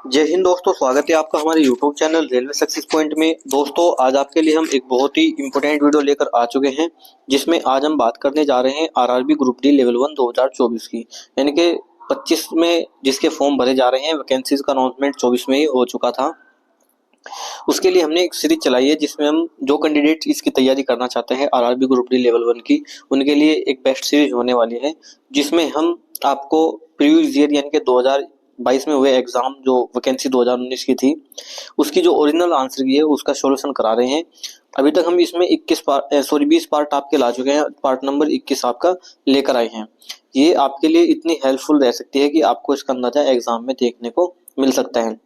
जय हिंद दोस्तों, स्वागत है आपका हमारे YouTube channel railway success point में। दोस्तों, आज आपके लिए हम एक बहुत ही इंपॉर्टेंट वीडियो लेकर आ चुके हैं, जिसमें आज हम बात करने जा रहे हैं आरआरबी ग्रुप डी लेवल 1 2024 की, यानी कि 25 में जिसके फॉर्म भरे जा रहे हैं। वैकेंसीज का अनाउंसमेंट 24 में ही हो चुका था। उसके लिए हमने एक सीरीज चलाई है, जिसमें हम जो कैंडिडेट इसकी तैयारी करना चाहते हैं आरआरबी ग्रुप डी लेवल 1 की, उनके लिए एक बेस्ट सीरीज होने वाली है, जिसमें हम आपको प्रीवियस ईयर यानी कि 2022 में हुए एग्जाम, जो वैकेंसी 2019 की थी, उसकी जो ओरिजिनल आंसर की है उसका सॉल्यूशन करा रहे हैं। अभी तक हम इसमें 20 पार्ट आपके ला चुके हैं। पार्ट नंबर 21 आपका लेकर आए हैं। ये आपके लिए इतनी हेल्पफुल रह सकती है कि आपको इसका अंदाजा एग्जाम में देखने को मिल सकता है।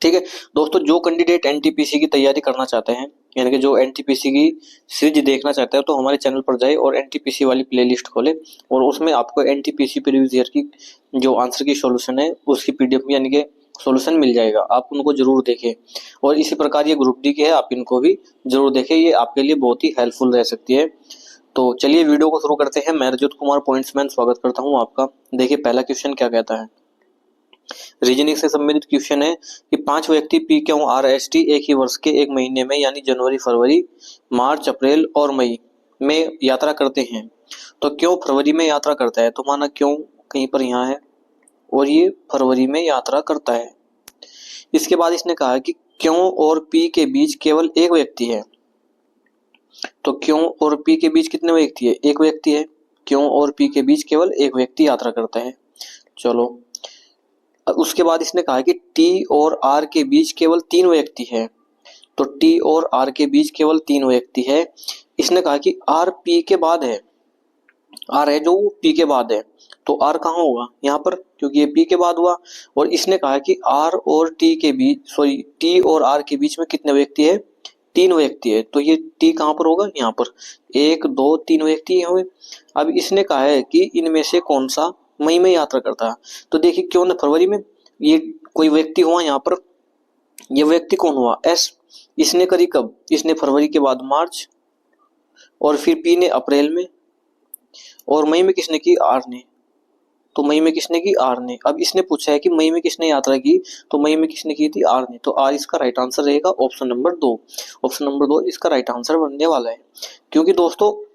ठीक है दोस्तों, जो कैंडिडेट एनटीपीसी की तैयारी करना चाहते हैं, यानी कि जो एनटीपीसी की सीरीज देखना चाहते हैं, तो हमारे चैनल पर जाए और एनटीपीसी वाली प्लेलिस्ट खोले और उसमें आपको एनटीपीसी प्रीवियस ईयर की जो आंसर की सॉल्यूशन है उसकी पीडीएफ यानी कि सॉल्यूशन मिल जाएगा। आप उनको जरूर देखें। और इसी प्रकार ये ग्रुप डी के है, आप इनको भी जरूर देखें। ये आपके लिए बहुत ही हेल्पफुल रह सकती है। तो चलिए वीडियो को शुरू करते हैं। मैं रजत कुमार पॉइंट्समैन स्वागत करता हूँ आपका। देखिए पहला क्वेश्चन क्या कहता है। रीजनिंग से संबंधित क्वेश्चन है कि 5 व्यक्ति P Q R S T एक ही वर्ष के एक महीने में यानी जनवरी, फरवरी, मार्च, अप्रैल और मई में यात्रा करते हैं, तो क्यों फरवरी में यात्रा करता है? तो माना क्यों कहीं पर यहाँ है और ये फरवरी में यात्रा करता है। इसके बाद इसने कहा कि क्यों और पी के बीच केवल एक व्यक्ति है, तो क्यों और पी के बीच कितने व्यक्ति है? एक व्यक्ति है। क्यों और पी के बीच केवल एक व्यक्ति यात्रा करता है। चलो, उसके बाद इसने कहा कि टी और आर के बीच केवल 3 व्यक्ति है, तो टी और आर के बीच केवल 3 व्यक्ति है। इसने कहा कि आर पी के बाद है, आर है जो पी के बाद है, तो आर कहाँ होगा? यहाँ पर, क्योंकि ये पी के बाद हुआ। और इसने कहा कि आर और टी के बीच, टी और आर के बीच में कितने व्यक्ति है? 3 व्यक्ति है, तो ये टी कहाँ पर होगा? यहाँ पर 1 2 3 व्यक्ति हुए। अब इसने कहा है कि इनमें से कौन सा मई में यात्रा करता है, तो देखिए क्यों ना फरवरी में ये कोई व्यक्ति हुआ यहाँ पर। ये व्यक्ति कौन हुआ? एस। इसने करी कब? इसने फरवरी के बाद मार्च, और फिर पी ने अप्रैल में, और मई में किसने की? आर ने। तो मई में किसने की? आर ने। अब इसने पूछा है कि मई में किसने यात्रा की, तो मई में किसने की थी? आर ने। तो आर इसका राइट आंसर रहेगा ऑप्शन नंबर 2। ऑप्शन नंबर 2 इसका राइट आंसर बनने वाला है। क्योंकि दोस्तों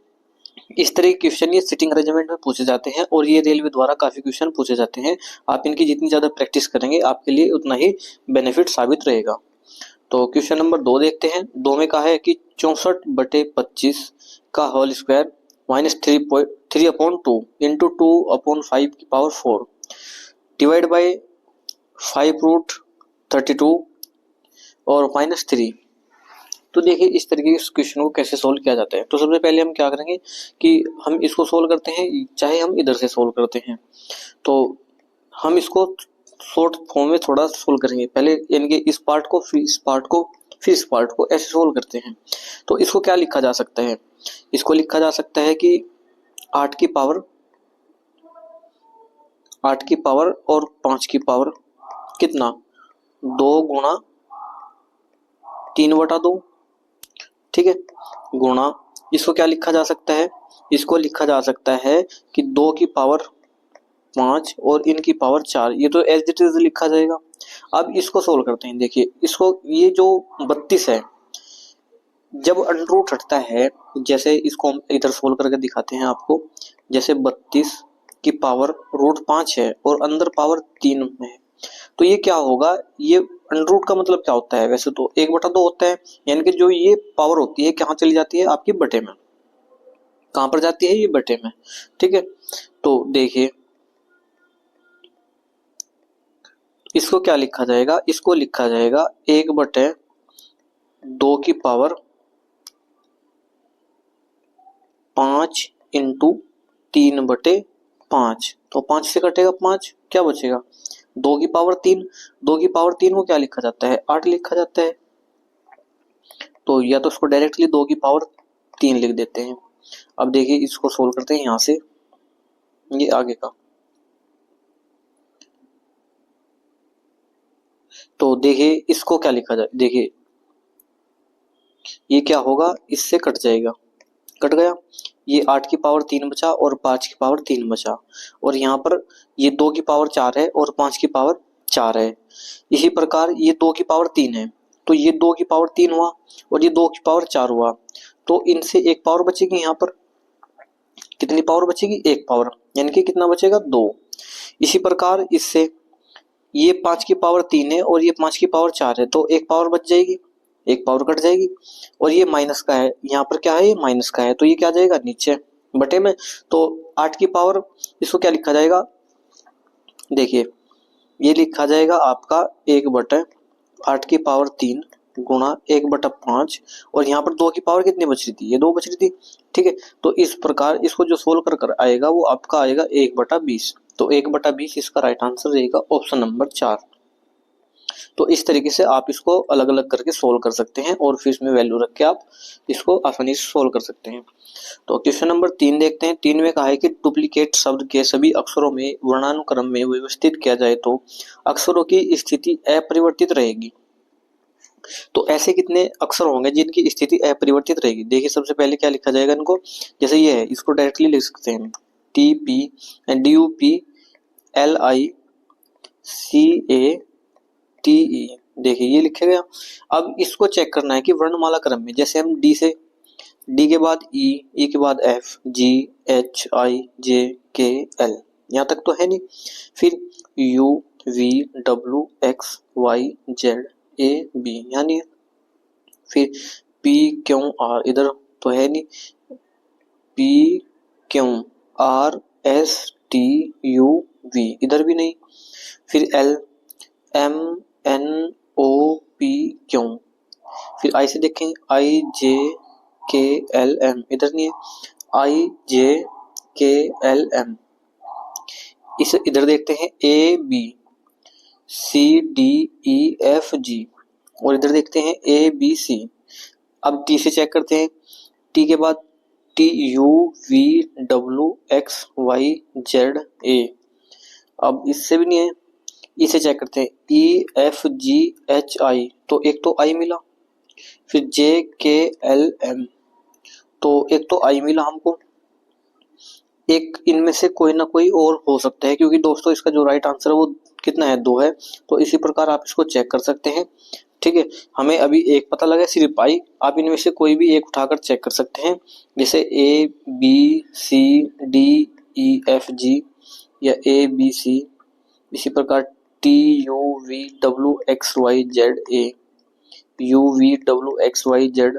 इस तरह के क्वेश्चन ये सिटिंग अरेंजमेंट में पूछे जाते हैं और ये रेलवे द्वारा काफी क्वेश्चन पूछे जाते हैं। आप इनकी जितनी ज्यादा प्रैक्टिस करेंगे आपके लिए उतना ही बेनिफिट साबित रहेगा। तो क्वेश्चन नंबर 2 देखते हैं। 2 में कहा है कि 64/25 का होल स्क्वायर -3/2 इंटू 2/5 की पावर 4 डिवाइड बाई 5√32 और -3। तो देखिए इस तरीके के क्वेश्चन को कैसे सोल्व किया जाता है। तो सबसे पहले हम क्या करेंगे कि हम इसको सोल्व करते हैं, चाहे हम इधर से सोल्व करते हैं, तो हम इसको शॉर्ट फॉर्म में थोड़ा सोल्व करेंगे पहले, यानी कि इस पार्ट को फिर इस पार्ट को फिर इस पार्ट को, ऐसे सोल्व करते हैं। तो इसको क्या लिखा जा सकता है? इसको लिखा जा सकता है कि 8 की पावर और 5 की पावर कितना? 2 गुणा 3/2, ठीक है, गुणा, इसको क्या लिखा जा सकता है? इसको लिखा जा सकता है कि 2 की पावर 5 और इनकी पावर 4, ये तो एज इट इज लिखा जाएगा। अब इसको सोल्व करते हैं। देखिए इसको, ये जो 32 है, जब अंडर रूट हटता है, जैसे इसको हम इधर सोल्व करके दिखाते हैं आपको। जैसे 32 की पावर √5 है और अंदर पावर 3 है, तो ये क्या होगा? ये अंडर रूट का मतलब क्या होता है? वैसे तो 1/2 होता है, यानी कि जो ये पावर होती है कहाँ चली जाती है? आपकी बटे में। कहाँ पर जाती है? ये बटे में, ठीक है। तो देखिए इसको क्या लिखा जाएगा? इसको लिखा जाएगा 1/2 की पावर 5 इंटू 3/5। तो 5 से कटेगा 5, क्या बचेगा? 2 की पावर 3। 2 की पावर 3 को क्या लिखा जाता है? 8 लिखा जाता है। तो या तो इसको डायरेक्टली 2 की पावर 3 लिख देते हैं। अब देखिए इसको सोल्व करते हैं यहाँ से, ये आगे का। तो देखिए इसको क्या लिखा जाए? देखिए ये क्या होगा? इससे कट जाएगा, कट गया। ये 8 की पावर 3 बचा और 5 की पावर 3 बचा, और यहाँ पर ये 2 की पावर 4 है और 5 की पावर 4 है। इसी प्रकार ये 2 की पावर 3 है, तो ये 2 की पावर 3 हुआ और ये 2 की पावर 4 हुआ, तो इनसे एक पावर बचेगी। यहाँ पर कितनी पावर बचेगी? एक पावर, यानी कि कितना बचेगा? 2। इसी प्रकार इससे ये 5 की पावर 3 है और ये 5 की पावर 4 है, तो एक पावर बच जाएगी, एक पावर कट जाएगी। और ये माइनस का है, यहाँ पर क्या है? ये माइनस का है, तो ये क्या जाएगा? नीचे बटे में। तो 8 की पावर, इसको क्या लिखा जाएगा? देखिए ये लिखा जाएगा आपका 1/8 की पावर 3 गुणा 1/5, और यहाँ पर 2 की पावर कितनी बच रही थी? ये 2 बच रही थी, ठीक है। तो इस प्रकार इसको जो सोल्व कर कर आएगा वो आपका आएगा 1/20। तो 1/20 इसका राइट आंसर रहेगा ऑप्शन नंबर 4। तो इस तरीके से आप इसको अलग अलग करके सोल्व कर सकते हैं और फिर इसमें वैल्यू रख के आप इसको आसानी से सोल्व कर सकते हैं। तो क्वेश्चन नंबर 3 देखते हैं। 3 में कहा है कि डुप्लीकेट शब्द के सभी अक्षरों में वर्णानुक्रम में व्यवस्थित किया जाए तो अक्षरों की स्थिति अपरिवर्तित रहेगी। तो ऐसे कितने अक्षर होंगे जिनकी स्थिति अपरिवर्तित रहेगी? देखिए सबसे पहले क्या लिखा जाएगा इनको, जैसे ये है, इसको डायरेक्टली लिख सकते हैं TPDUPLICATE। देखिए ये लिखा गया। अब इसको चेक करना है कि वर्णमाला क्रम में, जैसे हम डी के बाद ई के बाद एफ, जी, एच, आई, जे, के, एल, यहाँ तक तो है नहीं। फिर U, V, W, X, Y, Z, A, B, यहाँ नहीं है। फिर पी, क्यू, आर, इधर तो है नहीं। P, Q, R, S, T, U, V, इधर भी नहीं। फिर L, M, N, O, P, Q. फिर आई से देखें, आई, जे, के, एल, एम, इधर नहीं है। आई, जे, के, एल, एम। इसे इधर देखते हैं, ए, B, C, D, E, F, जी, और इधर देखते हैं ए, बी, सी। अब टी से चेक करते हैं। टी के बाद T, U, V, W, X, Y, Z, A. अब इससे भी नहीं है। इसे चेक करते हैं, ई, एफ, जी, एच, आई, तो एक तो आई मिला। फिर जे, के, एल, एम, तो एक तो आई मिला हमको। एक इनमें से कोई ना कोई और हो सकता है, क्योंकि दोस्तों इसका जो राइट आंसर है वो कितना है? 2 है। तो इसी प्रकार आप इसको चेक कर सकते हैं, ठीक है। हमें अभी एक पता लगा सिर्फ आई, आप इनमें से कोई भी एक उठाकर चेक कर सकते हैं, जैसे A, B, C, D, E, F, G, या ए, बी, सी। इसी प्रकार T, U, V, W, X, Y, Z, A, U, V, W, X, Y, Z,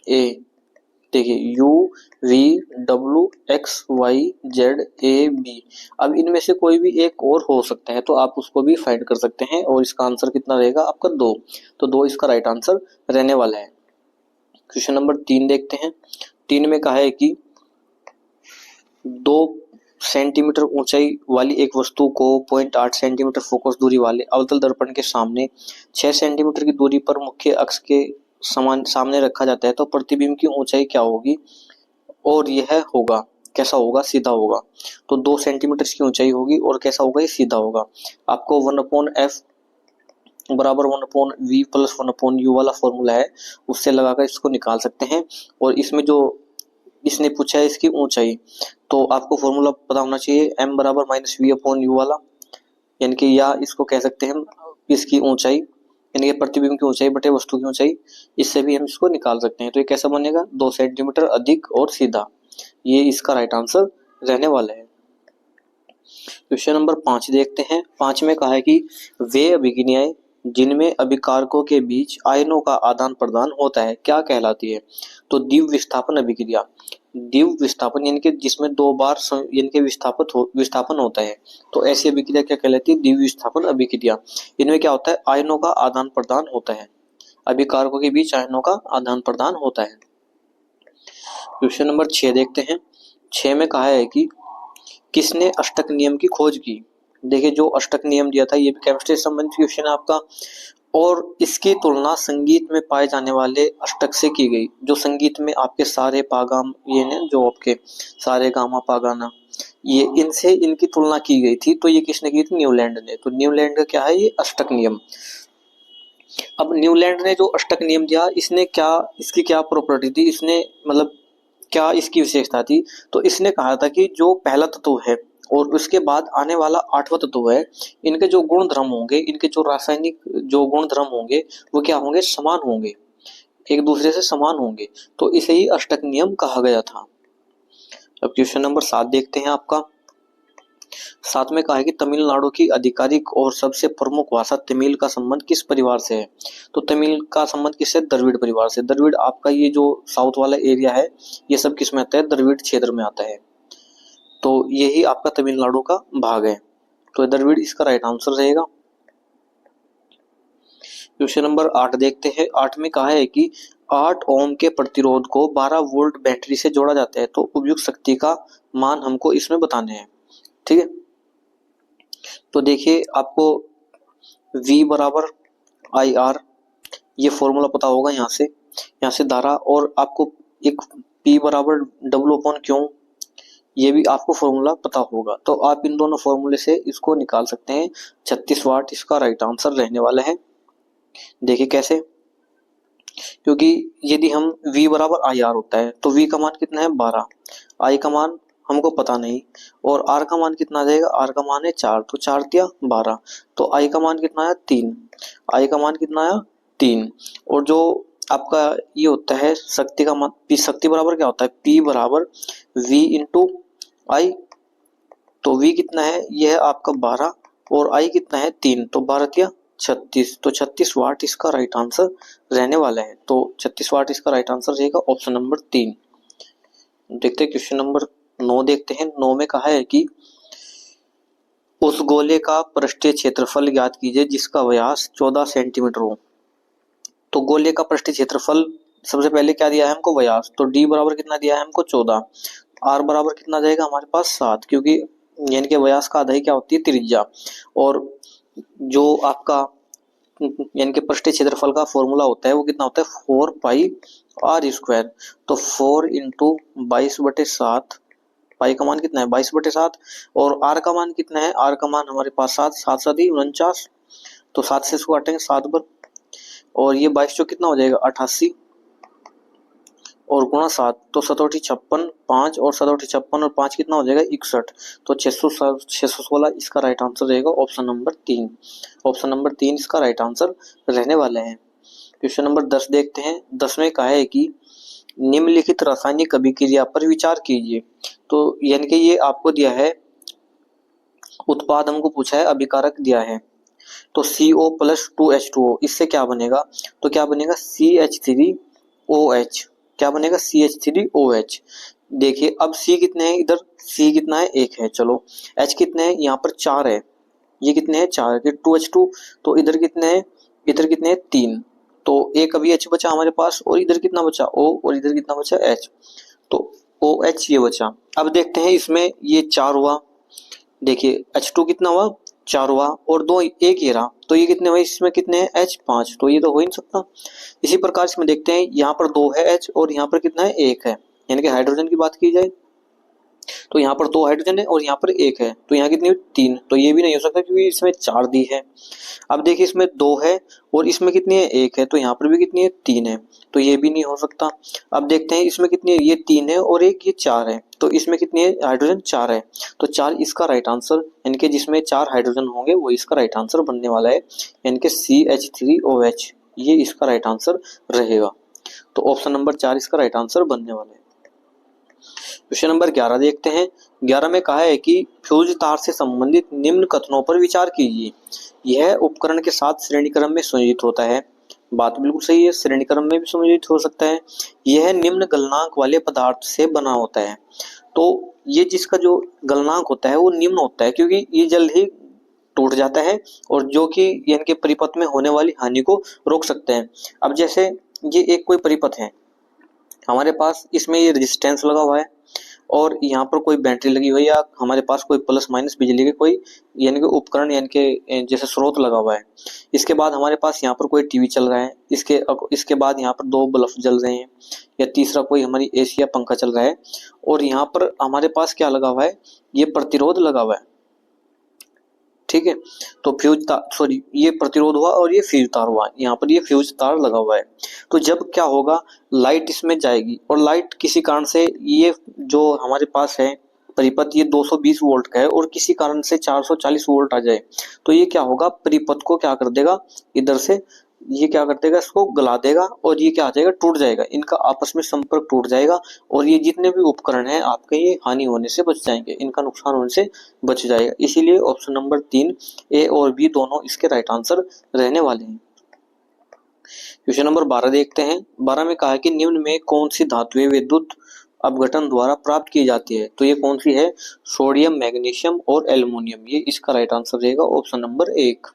A. देखिए U, V, W, X, Y, Z, A, B. अब इनमें से कोई भी एक और हो सकता है, तो आप उसको भी फाइंड कर सकते हैं, और इसका आंसर कितना रहेगा आपका? 2। तो 2 इसका राइट आंसर रहने वाला है। क्वेश्चन नंबर 3 देखते हैं। 3 में कहा है कि 2 सेंटीमीटर ऊंचाई वाली एक वस्तु को 0.8 सेंटीमीटर फोकस दूरी वाले अवतल दर्पण के सामने 6 सेंटीमीटर की दूरी पर मुख्य अक्ष के समान सामने रखा जाता है, तो प्रतिबिंब की ऊंचाई क्या होगी? और यह होगा कैसा होगा? सीधा होगा। तो 2 सेंटीमीटर की ऊंचाई होगी और कैसा होगा? ये सीधा होगा। आपको 1/f बराबर 1/v प्लस 1/u वाला फॉर्मूला है, उससे लगाकर इसको निकाल सकते हैं। और इसमें जो इसने पूछा है इसकी ऊंचाई, तो आपको फॉर्मूला पता होना चाहिए, m बराबर -v/u वाला, यानी कि या इसको कह सकते हैं हम इसकी ऊंचाई, यानी कि प्रतिबिंब की ऊंचाई बटे वस्तु की ऊंचाई। इससे भी हम इसको निकाल सकते हैं। तो ये कैसा बनेगा? 2 सेंटीमीटर अधिक और सीधा। ये इसका राइट आंसर रहने वाला है। क्वेश्चन नंबर 5 देखते हैं। 5 में कहा है कि वे अभिक्रियाएं जिनमें अभिकारकों के बीच आयनों का आदान प्रदान होता है क्या कहलाती है? तो द्विव विस्थापन अभिक्रिया। द्विव विस्थापन यानी कि जिसमें 2 बार यानी कि विस्थापन होता है, तो ऐसी अभिक्रिया क्या कहलाती है? द्विव विस्थापन अभिक्रिया। इनमें क्या होता है? आयनों का आदान प्रदान होता है, अभिकारकों के बीच आयनों का आदान प्रदान होता है। क्वेश्चन नंबर 6 देखते हैं। 6 में कहा है कि किसने अष्टक नियम की खोज की? देखिए जो अष्टक नियम दिया था, ये भी केमिस्ट्री से संबंधित क्वेश्चन है आपका, और इसकी तुलना संगीत में पाए जाने वाले अष्टक से की गई। जो संगीत में आपके सारे पागाम, ये ने जो आपके सारे गामा पागाना, ये इनसे इनकी तुलना की गई थी। तो ये किसने की थी? न्यूलैंड ने। तो न्यूलैंड का क्या है? ये अष्टक नियम। अब न्यूलैंड ने जो अष्टक नियम दिया, इसने क्या, इसकी क्या प्रॉपर्टी थी, इसने मतलब क्या इसकी विशेषता थी? तो इसने कहा था कि जो पहला तत्व है और उसके बाद आने वाला 8वां तत्व है, इनके जो गुण धर्म होंगे, इनके जो रासायनिक जो गुण धर्म होंगे वो क्या होंगे, समान होंगे, एक दूसरे से समान होंगे। तो इसे ही अष्टक नियम कहा गया था। अब क्वेश्चन नंबर 7 देखते हैं आपका। 7 में कहा है कि तमिलनाडु की आधिकारिक और सबसे प्रमुख भाषा तमिल का संबंध किस परिवार से है। तो तमिल का संबंध किससे, द्रविड़ परिवार से। द्रविड़ आपका ये जो साउथ वाला एरिया है ये सब किस में आता है, द्रविड़ क्षेत्र में आता है। तो यही आपका तमिलनाडु का भाग है, तो द्रविड़ इसका राइट आंसर रहेगा। क्वेश्चन नंबर 8 देखते हैं। 8 में कहा है कि 8 ओम के प्रतिरोध को 12 वोल्ट बैटरी से जोड़ा जाता है, तो उपयुक्त शक्ति का मान हमको इसमें बताने हैं। ठीक है, तो देखिए आपको V बराबर आई आर ये फॉर्मूला पता होगा, यहाँ से धारा, और आपको एक P बराबर W/Q ये भी आपको फॉर्मूला पता होगा। तो आप इन दोनों फॉर्मूले से इसको निकाल सकते हैं। 36 वाट इसका राइट आंसर रहने वाला है। देखिए कैसे, क्योंकि यदि हम V बराबर आई आर होता है तो V का मान कितना है 12, I का मान हमको पता नहीं, और R का मान कितना आ जाएगा, R का मान है 4, तो 4 दिया 12, तो I का मान कितना आया 3, I का मान कितना आया 3। और जो आपका ये होता है शक्ति का मान, P शक्ति बराबर क्या होता है, P बराबर V इंटू I। तो V कितना है, यह है आपका 12 और I कितना है 3, तो 12 दिया 36, तो 36 वाट इसका राइट आंसर रहने वाला है। तो 36 वाट इसका राइट आंसर रहेगा ऑप्शन नंबर 3। देखते हैं क्वेश्चन नंबर 9 देखते हैं। 9 में कहा है कि उस गोले का पृष्ठीय क्षेत्रफल ज्ञात कीजिए जिसका व्यास 14 सेंटीमीटर हो। तो गोले का पृष्ठीय क्षेत्रफल सबसे पहले क्या दिया है हमको, व्यास, तो D बराबर कितना दिया है हमको 14, R बराबर कितना जाएगा हमारे पास 7, क्योंकि यानी कि व्यास का आधा ही क्या होती है, त्रिज्या। और जो आपका यानी कि पृष्ठीय क्षेत्रफल का फॉर्मूला होता है वो कितना होता है 4 पाई R स्क्वायर। तो 4 इंटू 22/7, पाई का मान कितना है 22/7, और R का मान कितना है, R का मान हमारे पास 7, 7 7 ही 49, तो 7 से इसको काटेंगे 7 बार, और ये 22 जो कितना हो जाएगा 88, और गुणा 7, तो 7 56, 5 और 7 56 और 5 कितना हो जाएगा 61, तो 616 इसका राइट आंसर रहेगा ऑप्शन नंबर 3। ऑप्शन नंबर 3 इसका राइट आंसर रहने वाला है। क्वेश्चन नंबर 10 देखते हैं। 10 में कहा है कि निम्नलिखित रासायनिक अभिक्रिया पर विचार कीजिए। तो यानी कि ये आपको दिया है, उत्पाद हमको पूछा है, अभिकारक दिया है। तो CO + 2H2O इससे क्या बनेगा, तो क्या बनेगा CH3OH, क्या बनेगा CH3OH। देखिए अब C कितने हैं, इधर C कितना है 1 है, चलो H कितने हैं, यहाँ पर 4 है, ये कितने हैं 4 के 2H2, तो इधर कितने हैं, इधर कितने हैं 3, तो एक अभी H बचा हमारे पास, और इधर कितना बचा O, और इधर कितना बचा H, तो OH ये बचा। अब देखते हैं इसमें ये 4 हुआ, देखिए H2 कितना हुआ 4 हुआ, और 2 1 ही रहा, तो ये कितने हुए, इसमें कितने हैं H 5, तो ये तो हो ही नहीं सकता। इसी प्रकार इसमें देखते हैं, यहाँ पर 2 है H और यहाँ पर कितना है 1 है, यानी कि हाइड्रोजन की बात की जाए तो यहाँ पर 2 हाइड्रोजन है और यहाँ पर 1 है, तो यहाँ कितनी 3, तो ये भी नहीं हो सकता क्योंकि इसमें 4 दी है। अब देखिए इसमें 2 है और इसमें कितनी है 1 है, तो यहाँ पर भी कितनी है 3 है, तो ये भी नहीं हो सकता। अब देखते हैं इसमें कितनी है, ये 3 है और एक ये 4 है, तो इसमें कितनी है हाइड्रोजन 4 है, तो 4 इसका राइट आंसर, यानी कि जिसमें 4 हाइड्रोजन होंगे वो इसका राइट आंसर बनने वाला है, यानी कि CH3OH ये इसका राइट आंसर रहेगा। तो ऑप्शन नंबर 4 इसका राइट आंसर बनने वाला है। क्वेश्चन नंबर 11 देखते हैं। 11 में कहा है कि फ्यूज तार से संबंधित निम्न कथनों पर विचार कीजिए। यह उपकरण के साथ श्रेणी क्रम में संयोजित होता है। बात बिल्कुल सही है, श्रेणी क्रम में भी संयोजित हो सकता है। यह निम्न गलनांक वाले पदार्थ से बना होता है। तो ये जिसका जो गलनांक होता है वो निम्न होता है, क्योंकि ये जल्द ही टूट जाता है और जो कि यानी कि परिपथ में होने वाली हानि को रोक सकते हैं। अब जैसे ये एक कोई परिपथ है हमारे पास, इसमें ये रेजिस्टेंस लगा हुआ है और यहाँ पर कोई बैटरी लगी हुई है, या हमारे पास कोई प्लस माइनस बिजली के कोई यानी कि उपकरण यानी कि जैसे स्रोत लगा हुआ है। इसके बाद हमारे पास यहाँ पर कोई टीवी चल रहा है, इसके बाद यहाँ पर 2 बल्ब जल रहे हैं, या तीसरा कोई हमारी एसी या पंखा चल रहा है, और यहाँ पर हमारे पास क्या लगा हुआ है, ये प्रतिरोध लगा हुआ है। ठीक है, तो फ्यूज तार, सॉरी ये प्रतिरोध हुआ और ये फ्यूज तार हुआ, यहाँ पर ये फ्यूज तार लगा हुआ है। तो जब क्या होगा, लाइट इसमें जाएगी और लाइट किसी कारण से ये जो हमारे पास है परिपथ ये 220 वोल्ट का है और किसी कारण से 440 वोल्ट आ जाए तो ये क्या होगा, परिपथ को क्या कर देगा, इधर से ये क्या कर देगा, इसको गला देगा और ये क्या आ जाएगा, टूट जाएगा, इनका आपस में संपर्क टूट जाएगा और ये जितने भी उपकरण हैं आपके ये हानि होने से बच जाएंगे, इनका नुकसान होने से बच जाएगा। इसीलिए ऑप्शन नंबर 3 ए और बी दोनों इसके राइट आंसर रहने वाले हैं। क्वेश्चन नंबर 12 देखते हैं। 12 में कहा है कि निम्न में कौन सी धातुएं विद्युत अपघटन द्वारा प्राप्त की जाती है, तो ये कौन सी है, सोडियम, मैग्नीशियम और एल्युमिनियम, ये इसका राइट आंसर रहेगा ऑप्शन नंबर 1।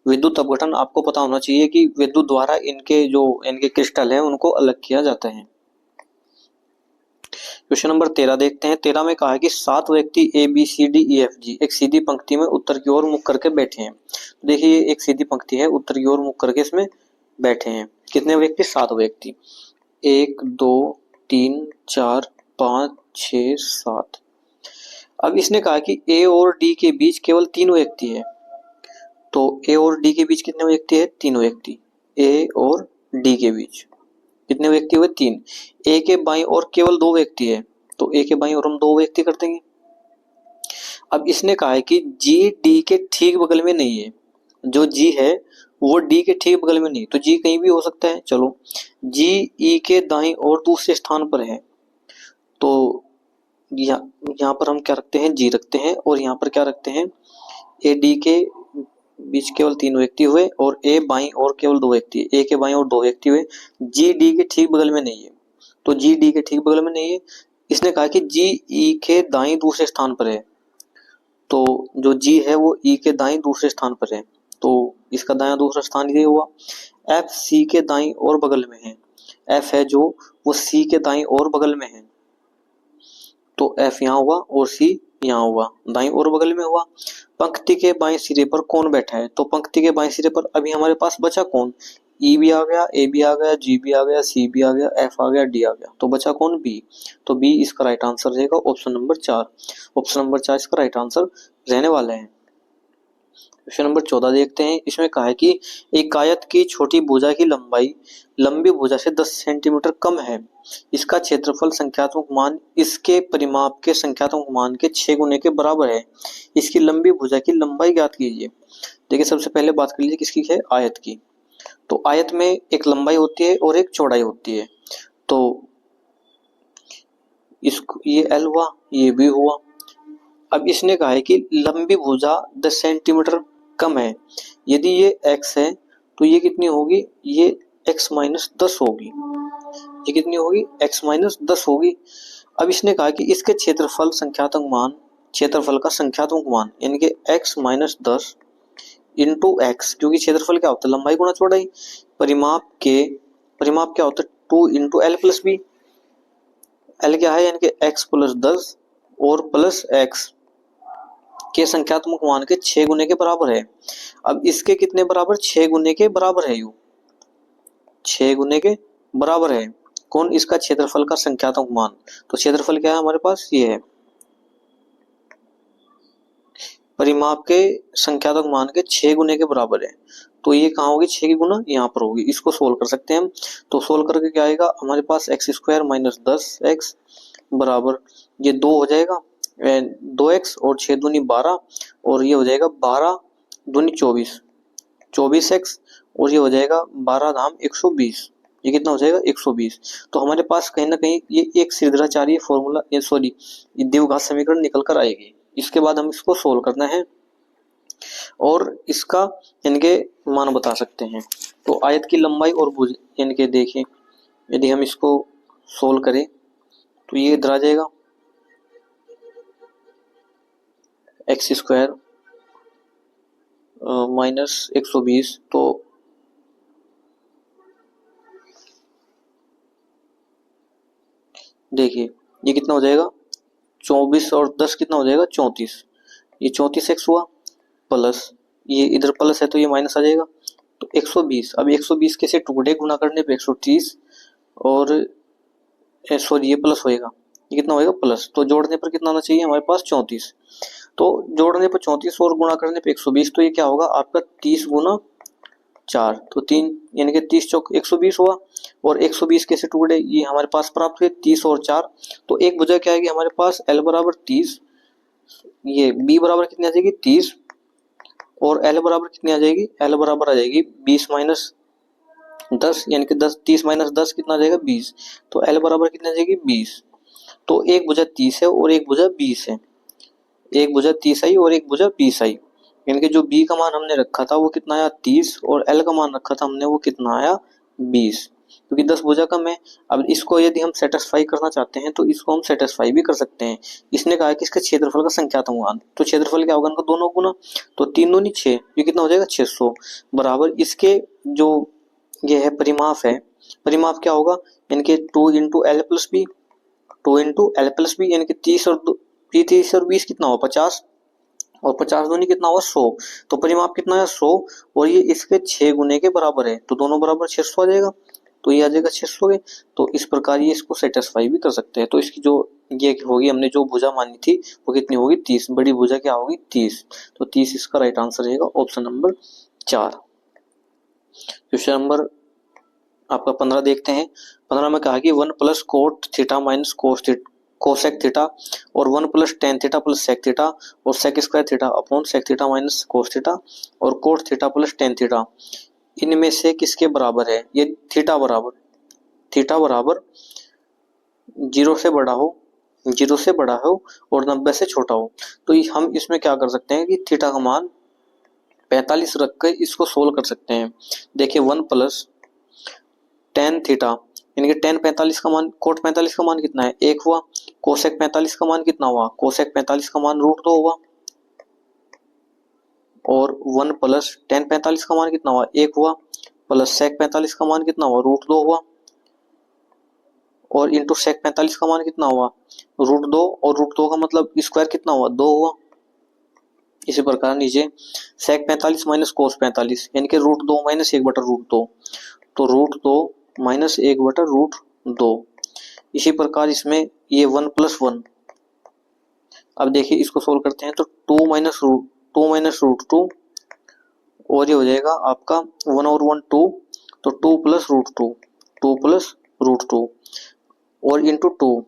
विद्युत अपघटन आपको पता होना चाहिए कि विद्युत द्वारा इनके क्रिस्टल हैं उनको अलग किया जाता है। क्वेश्चन नंबर 13 देखते हैं। 13 में कहा है कि 7 व्यक्ति A B C D E F G एक सीधी पंक्ति में उत्तर की ओर मुख करके बैठे हैं। देखिए एक सीधी पंक्ति है, उत्तर की ओर मुख करके इसमें बैठे हैं। कितने व्यक्ति, 7 व्यक्ति, 1 2 3 4 5 6 7। अब इसने कहा कि ए और डी के बीच केवल 3 व्यक्ति है, तो ए और डी के बीच कितने व्यक्ति है, 3 व्यक्ति। ए और डी के बीच कितने व्यक्ति हुए, 3। ए के बाईं ओर केवल 2 व्यक्ति है, तो ए के बाईं ओर हम 2 व्यक्ति कर देंगे। अब इसने कहा है कि जी डी के ठीक बगल में नहीं है, जो जी है वो डी के ठीक बगल में नहीं, तो जी कहीं भी हो सकता है। चलो जी ई के दाईं ओर दूसरे स्थान पर है, तो यहाँ पर हम क्या रखते हैं, जी रखते हैं, और यहाँ पर क्या रखते हैं, ए डी के बीच केवल 3 व्यक्ति हुए और ए बाईं ओर केवल 2 व्यक्ति, ए के बाईं ओर 2 व्यक्ति हुए, जी डी के ठीक बगल में नहीं है, तो जी डी के ठीक बगल में नहीं है। इसने कहा कि जी ई के दाईं दूसरे स्थान पर है, तो जो जी है वो ई के दाईं दूसरे स्थान पर है, तो इसका दायां दूसरा स्थान ये हुआ। एफ सी के दाईं और बगल में है, एफ है जो वो सी के दाईं और बगल में है, तो एफ यहाँ हुआ और सी यहाँ हुआ, दाईं और बगल में हुआ। पंक्ति के बाएं सिरे पर कौन बैठा है, तो पंक्ति के बाएं सिरे पर अभी हमारे पास बचा कौन, ई भी आ गया, ए भी आ गया, जी भी आ गया, सी भी आ गया, एफ आ गया, डी आ गया, तो बचा कौन, बी, तो बी इसका राइट आंसर रहेगा ऑप्शन नंबर 4। ऑप्शन नंबर 4 इसका राइट आंसर रहने वाला है। क्वेश्चन नंबर 14 देखते हैं। इसमें कहा है कि एक आयत की छोटी भुजा की लंबाई लंबी भुजा से 10 सेंटीमीटर कम है, इसका क्षेत्रफल संख्यात्मक मान इसके परिमाप के संख्यात्मक मान के 6 गुने के बराबर है, इसकी लंबी भुजा की लंबाई ज्ञात कीजिए। देखिए सबसे पहले बात कर लीजिए किसकी है, आयत की। तो आयत में एक लंबाई होती है और एक चौड़ाई होती है, तो इसको ये एल हुआ, ये भी हुआ। अब इसने कहा है कि लंबी भुजा 10 सेंटीमीटर कम है, यदि ये x है तो ये कितनी होगी, ये x माइनस 10 होगी, ये कितनी होगी, x माइनस 10 होगी। अब इसने कहा कि इसके क्षेत्रफल संख्यात्मक मान, क्षेत्रफल का संख्यात्मक मान यानी कि x माइनस 10 इंटू एक्स, क्योंकि क्षेत्रफल क्या होता है, लंबाई गुणा चौड़ाई, परिमाप क्या होता है 2 into L plus B, L क्या है यानी कि x प्लस 10 और प्लस x के संख्यात्मक मान के 6 गुने के बराबर है। अब इसके कितने बराबर, 6 गुने के बराबर है, यू 6 गुने के बराबर है कौन, इसका क्षेत्रफल का संख्यात्मक मान। तो क्षेत्रफल क्या है हमारे पास, ये है परिमाप के संख्यात्मक मान के 6 गुने के बराबर है, तो ये कहाँ होगी, 6 की गुना यहाँ पर होगी। इसको सोल्व कर सकते हैं हम, तो सोल्व करके क्या आएगा हमारे पास, एक्स स्क्वायर माइनस 10x बराबर ये 2 हो जाएगा, 2x और 6 दूनी 12 और ये हो जाएगा 12 दूनी 24x और ये हो जाएगा 12 धाम 120, ये कितना हो जाएगा 120। तो हमारे पास कहीं ना कहीं ये एक सिद्धाचार्य फॉर्मूला, ये द्विघात समीकरण निकल कर आएगी। इसके बाद हम इसको सोल्व करना है और इसका यानी के मान बता सकते हैं। तो आयत की लंबाई और भुज यानी के देखें, यदि हम इसको सोल्व करें तो ये इधर आ जाएगा एक्स स्क्वायर माइनस 120, तो देखिए ये कितना हो जाएगा, 24 और 10 कितना हो जाएगा 34, ये 34x हुआ, प्लस ये इधर प्लस है तो ये माइनस आ जाएगा, तो 120। अब 120 के से टुकड़े गुना करने पे 130 और सॉरी ये प्लस होएगा, ये कितना होएगा प्लस, तो जोड़ने पर कितना आना चाहिए हमारे पास 34, तो जोड़ने पर 34 और गुणा करने पे 120, तो ये क्या होगा आपका 30 गुना 4, तो 3 यानी कि 30 चौक 120 हुआ। और 120 कैसे टुकड़े ये हमारे पास प्राप्त हुए 30 और 4। तो एक भुजा क्या आएगी हमारे पास L बराबर 30, ये B बराबर कितनी आ जाएगी 30, और L बराबर कितनी आ जाएगी, L बराबर आ जाएगी 20 माइनस 10, यानी कि 10 30 माइनस 10 कितना आ जाएगा 20। तो L बराबर कितनी आ जाएगी 20। तो एक भुजा 30 है और एक भुजा 20 है, एक भुजा 30 आई और एक भुजा 20 आई, यानी कि जो B का मान हमने रखा था वो कितना आया 30, और L का मान रखा था हमने वो कितना आया 20, क्योंकि 10 भुजा कम है। अब इसको यदि हम सेटिस्फाई करना चाहते हैं तो इसको हम सेटिस्फाई भी कर सकते हैं। इसने कहा कि इसका क्षेत्रफल का संख्यात्मक मान, तो क्षेत्रफल क्या होगा इनका दोनों गुना, तो 3 दूनी 6, ये कितना हो जाएगा 600 बराबर इसके जो ये है परिमाप है, परिमाप क्या होगा, यानी कि 2 into L plus B, 2 into L plus B, यानी कि 30 और 20 कितना हुआ 50, और 50 दूनी कितना हुआ 100, तो परिमाप कितना है 100, और ये इसके 6 गुने के बराबर है, तो दोनों बराबर 600 आ जाएगा, तो ये आ जाएगा 600 के। तो इस प्रकार ये इसको सेटिस्फाई भी कर सकते हैं। तो इसकी जो ये होगी हमने जो भुजा मानी थी वो कितनी होगी 30, बड़ी भुजा क्या होगी 30, तो 30 इसका राइट आंसर रहेगा ऑप्शन नंबर 4। क्वेश्चन नंबर आपका 15 देखते हैं। 15 में कहा कि 1 plus cot theta minus cosec theta, और 1 plus tan theta plus sec theta, और sec square theta upon sec theta minus cos theta, और cot theta plus tan theta इनमें से किसके बराबर है। ये थीटा बराबर 0 से बड़ा हो, 0 से बड़ा हो और 90 से छोटा हो। तो हम इसमें क्या कर सकते हैं कि थीटा का मान 45 रख कर इसको सोल्व कर सकते हैं। देखिए 1 प्लस टेन थीटा, यानी कि टेन 45 का मान, कोट 45 का मान कितना है 1 हुआ, कोसेक 45 का मान कितना हुआ, कोसेक 45 का मान √2 हुआ, और 1 प्लस टेन 45 का मान कितना हुआ 1 हुआ, प्लस सेक 45 का मान कितना हुआ √2 हुआ, और इंटू सेक 45 का मान कितना हुआ √2, और √2 का मतलब स्क्वायर कितना हुआ 2 हुआ। इसी प्रकार नीचे सेक 45 माइनस कोस 45, यानी कि √2 माइनस 1/√2, तो √2 माइनस 1/√2। इसी प्रकार इसमें ये 1 प्लस 1, अब देखिए इसको सोल्व करते हैं तो 2 माइनस √2, और ये हो जाएगा आपका 1 और 1 2, तो 2 प्लस √2 और इंटू 2।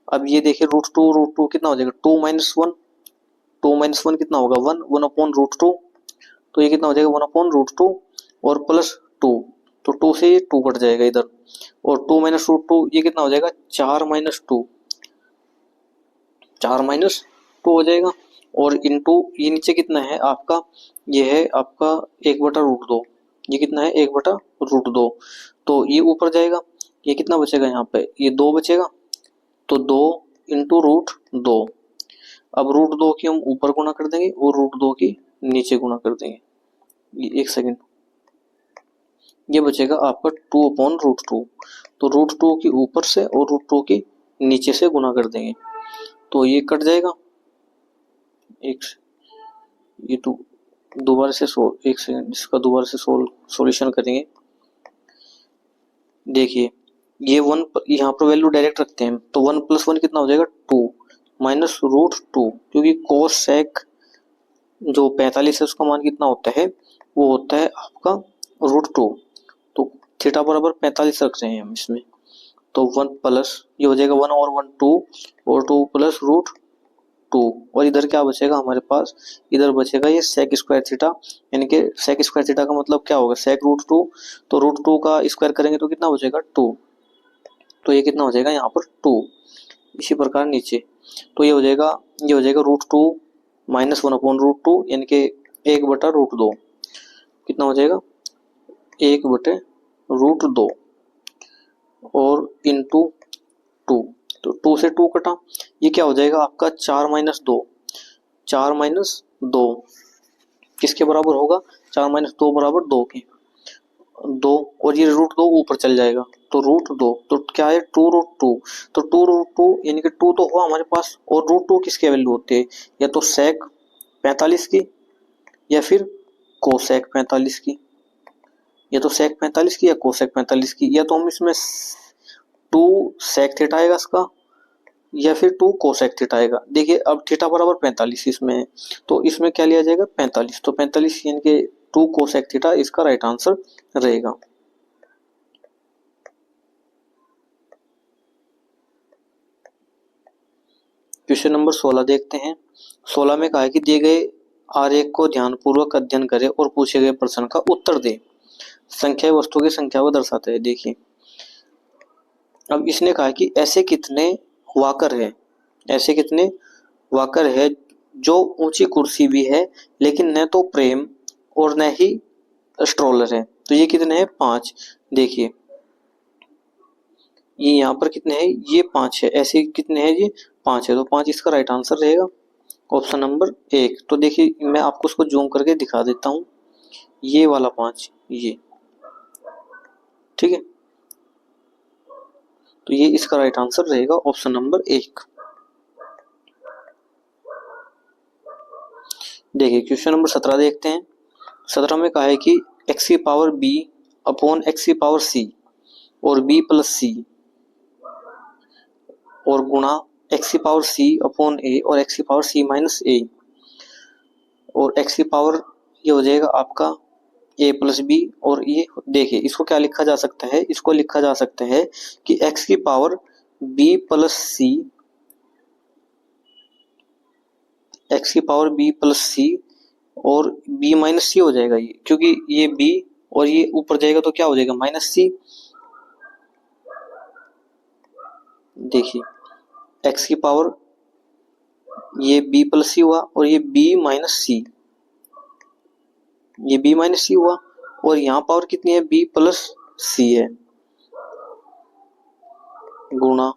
अब ये देखिए √2 कितना हो जाएगा 2 माइनस 1 कितना होगा 1 अपॉन √2, तो ये कितना हो जाएगा 1 अपॉन √2 और प्लस 2, तो 2 से ये 2 कट जाएगा इधर, और 2 माइनस √2 ये कितना हो जाएगा 4 माइनस 2 हो जाएगा, और इंटू ये नीचे कितना है आपका, ये है आपका 1/√2, ये कितना है 1/√2, तो ये ऊपर जाएगा, ये कितना बचेगा यहाँ पे ये 2 बचेगा, तो 2 इंटू √2, अब √2 की हम ऊपर गुणा कर देंगे और √2 की नीचे गुणा कर देंगे, ये एक सेकेंड, ये बचेगा आपका 2 अपॉन √2, तो √2 की ऊपर से और √2 की नीचे से गुणा कर देंगे, तो ये कट जाएगा। ये तो दोबारा से एक सेकंड इसका दोबारा से सॉल्यूशन करेंगे। देखिए ये 1 यहाँ पर वैल्यू डायरेक्ट रखते हैं, तो 1 प्लस 1 कितना हो जाएगा 2 माइनस √2, क्योंकि कोस सेक जो 45 है उसका मान कितना होता है वो होता है आपका √2, तो थीटा बराबर 45 रख रहे हैं हम इसमें, तो 1 प्लस ये हो जाएगा 1 और 1 2, और 2 प्लस √2, और इधर क्या बचेगा हमारे पास, इधर बचेगा ये सेक स्क्वायर थीटा, यानी कि सेक स्क्वायर थीटा का मतलब क्या होगा सेक √2, तो √2 का स्क्वायर करेंगे तो कितना बचेगा 2, तो ये कितना हो जाएगा यहाँ पर 2। इसी प्रकार नीचे तो ये हो जाएगा √2 माइनस 1 अपॉन √2, यानी कि 1/√2 कितना हो जाएगा 1/√2 और इंटू 2, तो 2 से 2 कटा, ये क्या हो जाएगा आपका 4 माइनस 2 किसके बराबर होगा 4 माइनस 2 बराबर 2 के, 2 और ये √2 ऊपर चल जाएगा, तो √2 तो क्या है 2√2, तो 2√2 यानी कि 2 तो हुआ हमारे पास, और √2 किसके वैल्यू होती है या तो सेक 45 की या फिर कोसेक 45 की, या तो सेक 45 की या कोसेक 45 की, या तो हम इसमें 2 सेक थीटा आएगा इसका या फिर 2 कोसेक थीटा आएगा। देखिए अब थीटा बराबर 45 इसमें है, तो इसमें क्या लिया जाएगा 45, तो 45 यानी कि 2 कोसेक थीटा इसका राइट आंसर रहेगा। क्वेश्चन नंबर 16 देखते हैं। 16 में कहा है कि दिए गए आरेख को ध्यानपूर्वक अध्ययन करें और पूछे गए प्रश्न का उत्तर दें। संख्या वस्तु की संख्या को दर्शाता है। देखिए अब इसने कहा कि ऐसे कितने वाकर है, ऐसे कितने वाकर है जो ऊंची कुर्सी भी है लेकिन न तो प्रेम और न ही स्ट्रोलर है। तो ये कितने हैं? 5। देखिए ये यहाँ पर कितने हैं? ये 5 है। ऐसे कितने हैं? ये 5 है। तो 5 इसका राइट आंसर रहेगा ऑप्शन नंबर 1। तो देखिए मैं आपको उसको जूम करके दिखा देता हूँ। ये वाला 5 ये, ठीक है। तो ये इसका राइट आंसर रहेगा ऑप्शन नंबर 1। देखिए क्वेश्चन नंबर 17 देखते हैं। 17 में कहा है कि x की पावर b अपॉन x की पावर c और b प्लस c और गुणा x की पावर c अपॉन a और x की पावर c माइनस a और x की पावर ये हो जाएगा आपका a प्लस b। और ये देखिए इसको क्या लिखा जा सकता है? इसको लिखा जा सकता है कि x की power b plus c, x की पावर b प्लस c और b माइनस c हो जाएगा ये, क्योंकि ये b और ये ऊपर जाएगा तो क्या हो जाएगा? Minus c। देखिए x की पावर ये b प्लस c हुआ और ये b माइनस c, ये b माइनस c हुआ और यहाँ पावर कितनी है? b प्लस c है गुणा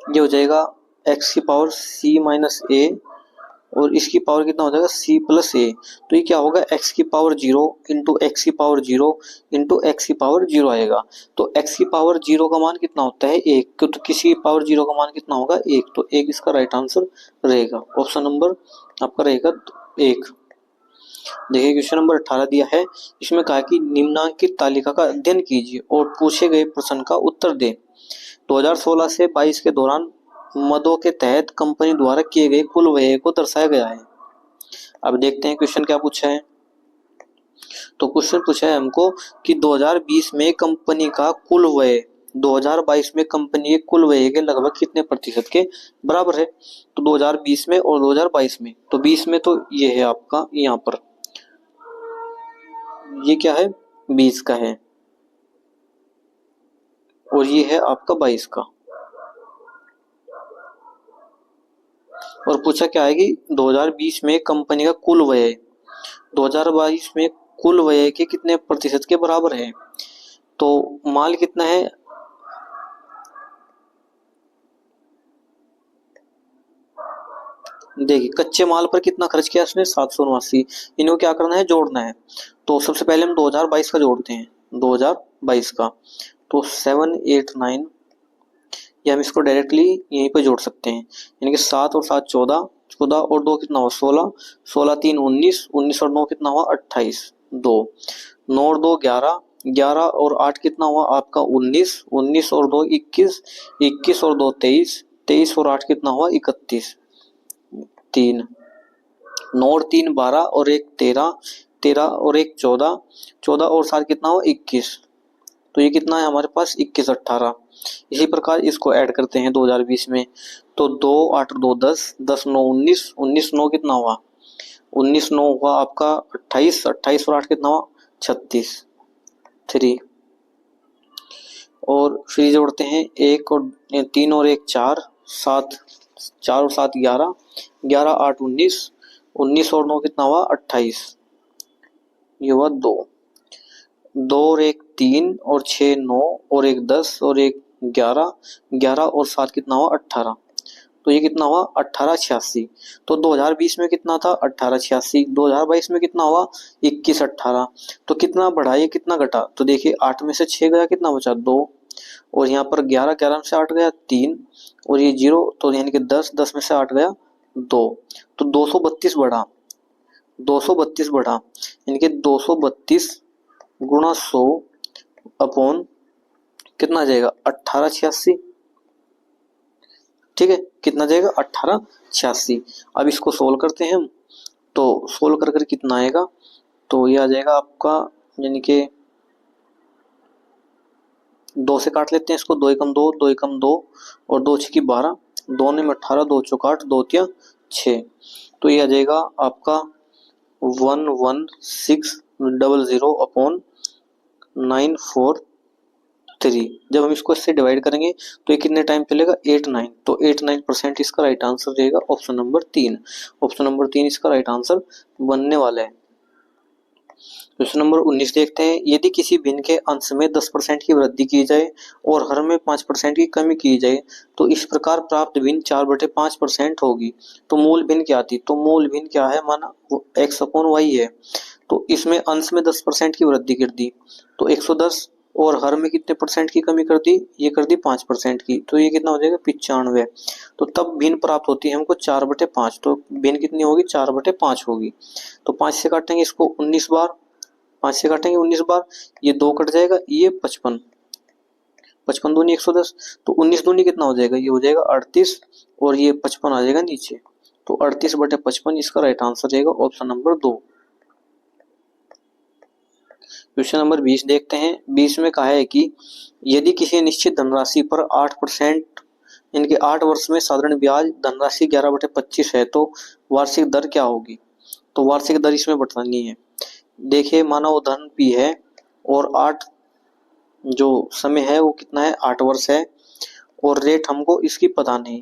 ये हो जाएगा x की पावर c माइनस a और इसकी पावर कितना हो जाएगा? c plus a। तो ये क्या होगा? x की पावर 0 इंटू एक्स की पावर 0 इंटू एक्स की पावर 0 आएगा। तो x की पावर 0 का मान कितना होता है? 1। तो किसी की पावर 0 का मान कितना होगा? 1। तो 1 इसका राइट आंसर रहेगा। ऑप्शन नंबर आपका रहेगा 1। देखिए क्वेश्चन नंबर 18 दिया है। इसमें कहा कि निम्नांकित तालिका का अध्ययन कीजिए और पूछे गए प्रश्न का उत्तर दें। 2016 से 22 के दौरान मदों के तहत कंपनी द्वारा किए गए कुल व्यय को दर्शाया गया है। अब देखते हैं क्वेश्चन क्या पूछा है। तो क्वेश्चन पूछा है हमको कि 2020 में कंपनी का कुल व्यय 2022 में कंपनी के कुल व्यय के लगभग कितने प्रतिशत के बराबर है? तो 2020 में और 2022 में, तो 20 में तो ये है आपका यहाँ पर, ये क्या है? 20 का है और ये है आपका 22 का। और पूछा क्या है कि 2020 में कंपनी का कुल व्यय 2022 में कुल व्यय के कितने प्रतिशत के बराबर है? तो माल कितना है? देखिए कच्चे माल पर कितना खर्च किया उसने? 789। इनको क्या करना है? जोड़ना है। तो सबसे पहले हम 2022 का जोड़ते हैं, 2022 का। तो 789 ये हम इसको डायरेक्टली यहीं पे जोड़ सकते हैं, यानी कि 7 और 7 14, 14 और 2 कितना हुआ? 16, 16 3 19, 19 और 9 कितना हुआ? 28, 2, 9 और 2 11, 11 और 8 कितना हुआ आपका? 19, 19 और 2 21, 21 और 2 23, 23 और 8 कितना हुआ? 31, 3, 9 और 3 12 और 1 13, 13 और 1 14, 14 और 7 कितना हुआ? 21। तो ये कितना है हमारे पास? 21 18। इसी प्रकार इसको ऐड करते हैं 2020 में। तो 2 8 और 2 10, 10 9 19, 19 9 कितना हुआ? 19 9 हुआ आपका 28, 28 और 8 कितना हुआ? 36, 3। और फिर जोड़ते हैं 1 और 3 और 1 4, 7, 4 और 7 11, 11 8 19, 19 और 9 कितना हुआ? 28, ये हुआ 2, 2 और 1 3 और 6 9 और 1 10 और 1 11, 11 और 7 कितना हुआ? 18। तो ये कितना हुआ? 1886। तो 2020 में कितना था? 1886। 2022 में कितना हुआ? 21 18। तो कितना बढ़ा ये कितना घटा? तो देखिए 8 में से 6 गया, कितना बचा? 2। और यहाँ पर 11, 11 में से 8 गया 3 और ये 0, तो यानी कि 10, 10 में से 8 गया 2। तो 232 बढ़ा, 232 बढ़ा, यानी कि 232 गुणा 100 अपॉन कितना आ जाएगा? 1886। ठीक है, कितना जाएगा? 1886। अब इसको सोल्व करते हैं हम। तो सोल्व कर कर कितना आएगा? तो ये आ जाएगा आपका, यानी कि 2 से काट लेते हैं इसको, 2 एकम 2, 2 एकम 2 और 2 छकी 12, 2 ने 18, 2 चौक 8, 2 तिया 6। तो ये आ जाएगा आपका 11600 अपॉन 943। जब हम इसको इससे डिवाइड करेंगे तो ये कितने टाइम चलेगा, 8 9। तो 89% इसका राइट आंसर रहेगा ऑप्शन नंबर 3। ऑप्शन नंबर 3 इसका राइट आंसर बनने वाला है। क्वेश्चन नंबर 19 देखते हैं। यदि किसी भिन्न के अंश में 10% की वृद्धि की जाए और हर में 5% की कमी की जाए तो इस प्रकार प्राप्त भिन्न 4/5% होगी। तो मूल भिन्न क्या थी, तो मूल भिन्न क्या है, माना x अपॉन वाई है। तो इसमें अंश में 10% की वृद्धि कर दी तो 110, और हर में कितने परसेंट की कमी कर दी, ये कर दी 5% की, तो ये कितना हो जाएगा 95। तो तब भिन्न प्राप्त होती है हमको 4/5। तो भिन्न कितनी होगी, 4/5 होगी। तो 5 से काटेंगे इसको 19 बार, 5 से काटेंगे 19 बार, ये 2 कट जाएगा, ये 55, 55 दूनी 110। तो 19 दूनी कितना हो जाएगा, ये हो जाएगा 38 और ये 55 आ जाएगा नीचे। तो 38/55 इसका राइट आंसर रहेगा ऑप्शन नंबर 2। क्वेश्चन नंबर 20 देखते हैं। 20 में कहा है कि यदि किसी निश्चित धनराशि पर 8%, इनके 8 वर्ष में साधारण ब्याज धनराशि 11/25 है तो वार्षिक दर क्या होगी। तो वार्षिक दर इसमें बतानी है। देखिए माना वो धन पी है और 8 जो समय है वो कितना है, 8 वर्ष है, और रेट हमको इसकी पता नहीं।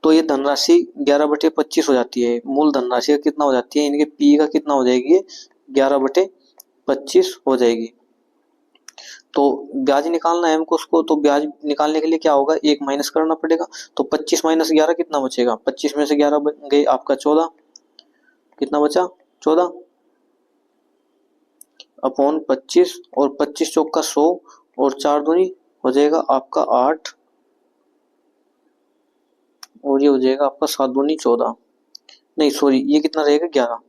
तो ये धनराशि 11/25 हो जाती है। मूल धनराशि का कितना हो जाती है, इनके पी का कितना हो जाएगी, 11/25 हो जाएगी। तो ब्याज निकालना है हमको उसको, तो ब्याज निकालने के लिए क्या होगा, 1 माइनस करना पड़ेगा। तो 25 माइनस 11 कितना बचेगा, 25 में से 11 गए आपका 14, कितना बचा 14 अपॉन 25, और 25 चौक का 100 और 4 दूनी हो जाएगा आपका 8, और ये हो जाएगा आपका 7 दूनी 14, नहीं सॉरी ये कितना रहेगा 11,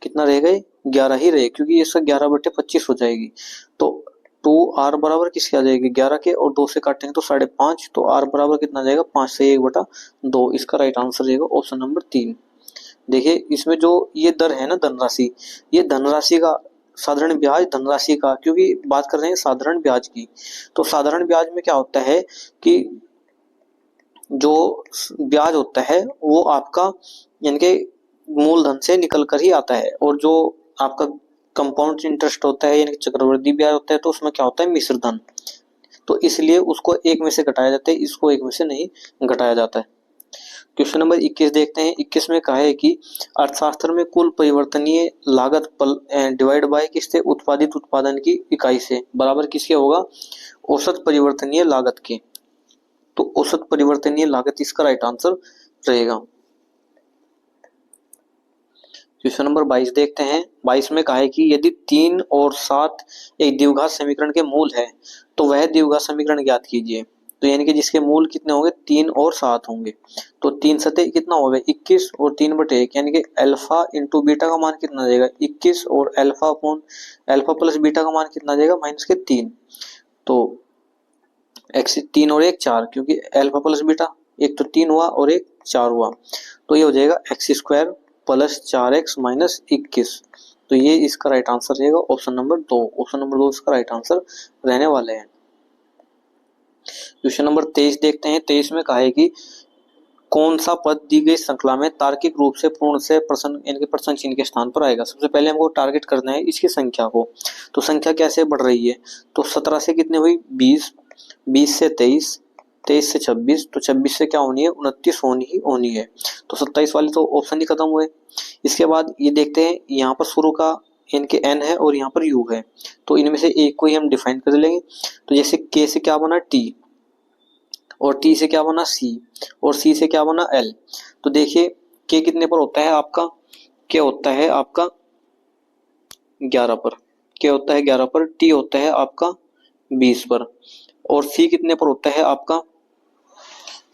कितना रहेगा, 11 ही रहेगा क्योंकि ये सब 11/25 हो जाएगी। तो 2r बराबर किसके आ जाएगी, 11 के, और 2 से काटेंगे तो 5.5, तो r बराबर कितना जाएगा, 5 से 1/2। इसका राइट आंसर रहेगा ऑप्शन नंबर 3। देखिए इसमें जो ये दर है ना धनराशि, ये धनराशि का साधारण ब्याज धनराशि का, क्योंकि बात कर रहे हैं साधारण ब्याज की। तो साधारण ब्याज में क्या होता है कि जो ब्याज होता है वो आपका यानी कि मूलधन से निकल कर ही आता है, और जो आपका कंपाउंड इंटरेस्ट होता है यानी कि चक्रवृद्धि ब्याज होता है तो उसमें क्या होता है, मिश्र धन। तो इसलिए उसको एक में से घटाया जाता है, इसको एक में से नहीं घटाया जाता है। क्वेश्चन नंबर 21 देखते हैं। 21 में कहा है कि अर्थशास्त्र में कुल परिवर्तनीय लागत डिवाइड बाय किससे, उत्पादित उत्पादन की इकाई से, बराबर किसके होगा, औसत परिवर्तनीय लागत के। तो औसत परिवर्तनीय लागत इसका राइट आंसर रहेगा। क्वेश्चन नंबर 22 देखते हैं। 22 में कहा है कि यदि 3 और 7 एक द्विघात समीकरण के मूल है तो वह द्विघात समीकरण ज्ञात कीजिए। तो यानी कि जिसके मूल कितने होंगे, 3 और 7 होंगे। तो 3 सतह कितना होगा, 21, और 3/1 यानी कि अल्फा इंटू बीटा का मान कितना आ जाएगा, 21, और alpha upon alpha plus beta का मान कितना आ जाएगा, -3। तो x 3 और 1 4, क्योंकि अल्फा प्लस बीटा, एक तो 3 हुआ और एक 4 हुआ, तो ये हो जाएगा x² प्लस 4x माइनस 21। तो ये इसका राइट आंसर रहेगा ऑप्शन नंबर 2। ऑप्शन नंबर 2 इसका राइट आंसर रहने वाले हैं। क्वेश्चन नंबर 23 देखते हैं। 23 में कहा है कि कौन सा पद दी गई श्रृंखला में तार्किक रूप से पूर्ण से प्रश्न यानी कि प्रश्न चिन्ह के स्थान पर आएगा। सबसे पहले हमको टारगेट करना है इसकी संख्या को। तो संख्या कैसे बढ़ रही है, तो 17 से कितने हुई 20, 20 से 23, 23 से 26, तो 26 से क्या होनी है 29 होनी है। तो 27 वाले तो ऑप्शन ही खत्म हुए। इसके बाद ये देखते हैं यहाँ पर शुरू का इनके n है और यहाँ पर u है, तो इनमें से एक को ही हम डिफाइन कर लेंगे। तो जैसे k से क्या बना t, और t से क्या बना c, और c से क्या बना l। तो देखिए k कितने पर होता है आपका, k होता है आपका 11 पर, k होता है 11 पर, t होता है आपका 20 पर, और c कितने पर होता है आपका,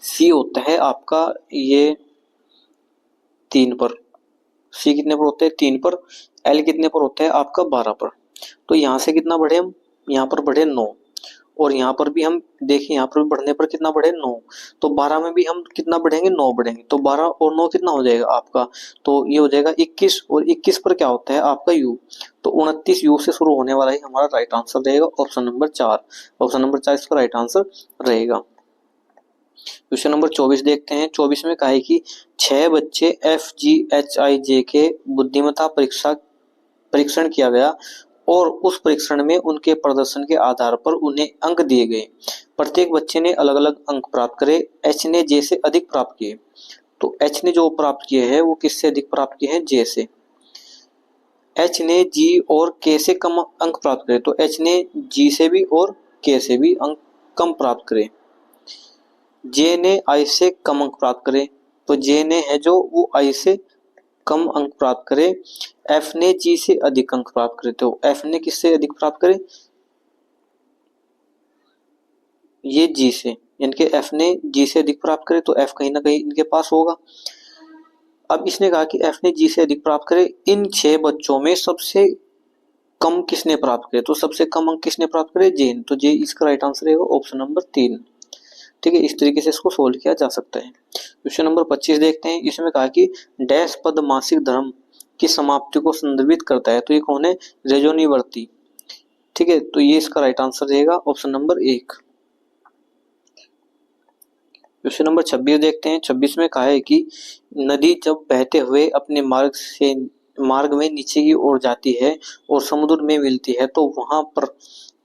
c होता है आपका ये 3 पर, c कितने पर होता है 3 पर, l कितने पर होता है आपका 12 पर। तो यहाँ से कितना बढ़े हम, यहाँ पर बढ़े 9, और यहाँ पर भी हम देखिए, यहाँ पर बढ़ने पर कितना बढ़े 9, तो 12 में भी हम कितना बढ़ेंगे 9 बढ़ेंगे, तो 12 और 9 कितना हो जाएगा आपका, तो ये हो जाएगा 21, और 21 पर क्या होता है आपका यू, तो 29 यू से शुरू होने वाला ही हमारा राइट आंसर रहेगा ऑप्शन नंबर 4। ऑप्शन नंबर 4 इसका राइट आंसर रहेगा। क्वेश्चन नंबर 24 देखते हैं। 24 में कहा है कि 6 बच्चे FGHIJ के बुद्धिमत्ता परीक्षण किया गया और उस परीक्षण में उनके प्रदर्शन के आधार पर उन्हें अंक दिए गए। प्रत्येक बच्चे ने अलग अलग अंक प्राप्त करे, H ने J से अधिक प्राप्त किए। तो H ने जो प्राप्त किए हैं वो किससे अधिक प्राप्त किए हैं, J से। H ने G और K से कम अंक प्राप्त करे, तो H ने G से भी और K से भी अंक कम प्राप्त करे। J ने I से कम अंक प्राप्त करे, तो J ने है जो वो I से कम अंक प्राप्त करे। F ने G से अधिक अंक प्राप्त करे, तो F ने किससे अधिक प्राप्त करे, ये G से, यानी कि F ने G से अधिक प्राप्त करे, तो F कहीं ना कहीं इनके पास होगा। अब इसने कहा कि F ने G से अधिक प्राप्त करे, इन 6 बच्चों में सबसे कम किसने प्राप्त करे, तो सबसे कम अंक किसने प्राप्त करे, J ने, तो J इसका राइट आंसर रहेगा ऑप्शन नंबर 3। ठीक है, इस तरीके से इसको सोल्व किया जा सकता है। क्वेश्चन नंबर 25 देखते हैं। इसमें कहा कि डैश पद मासिक धर्म की समाप्ति को संदर्भित करता है, तो ये कौन है, रेजोनीवर्ती। ठीक है, तो ये इसका राइट आंसर रहेगा ऑप्शन नंबर 1। क्वेश्चन नंबर 26 देखते हैं। 26 में कहा है कि नदी जब बहते हुए अपने मार्ग में नीचे की ओर जाती है और समुद्र में मिलती है, तो वहां पर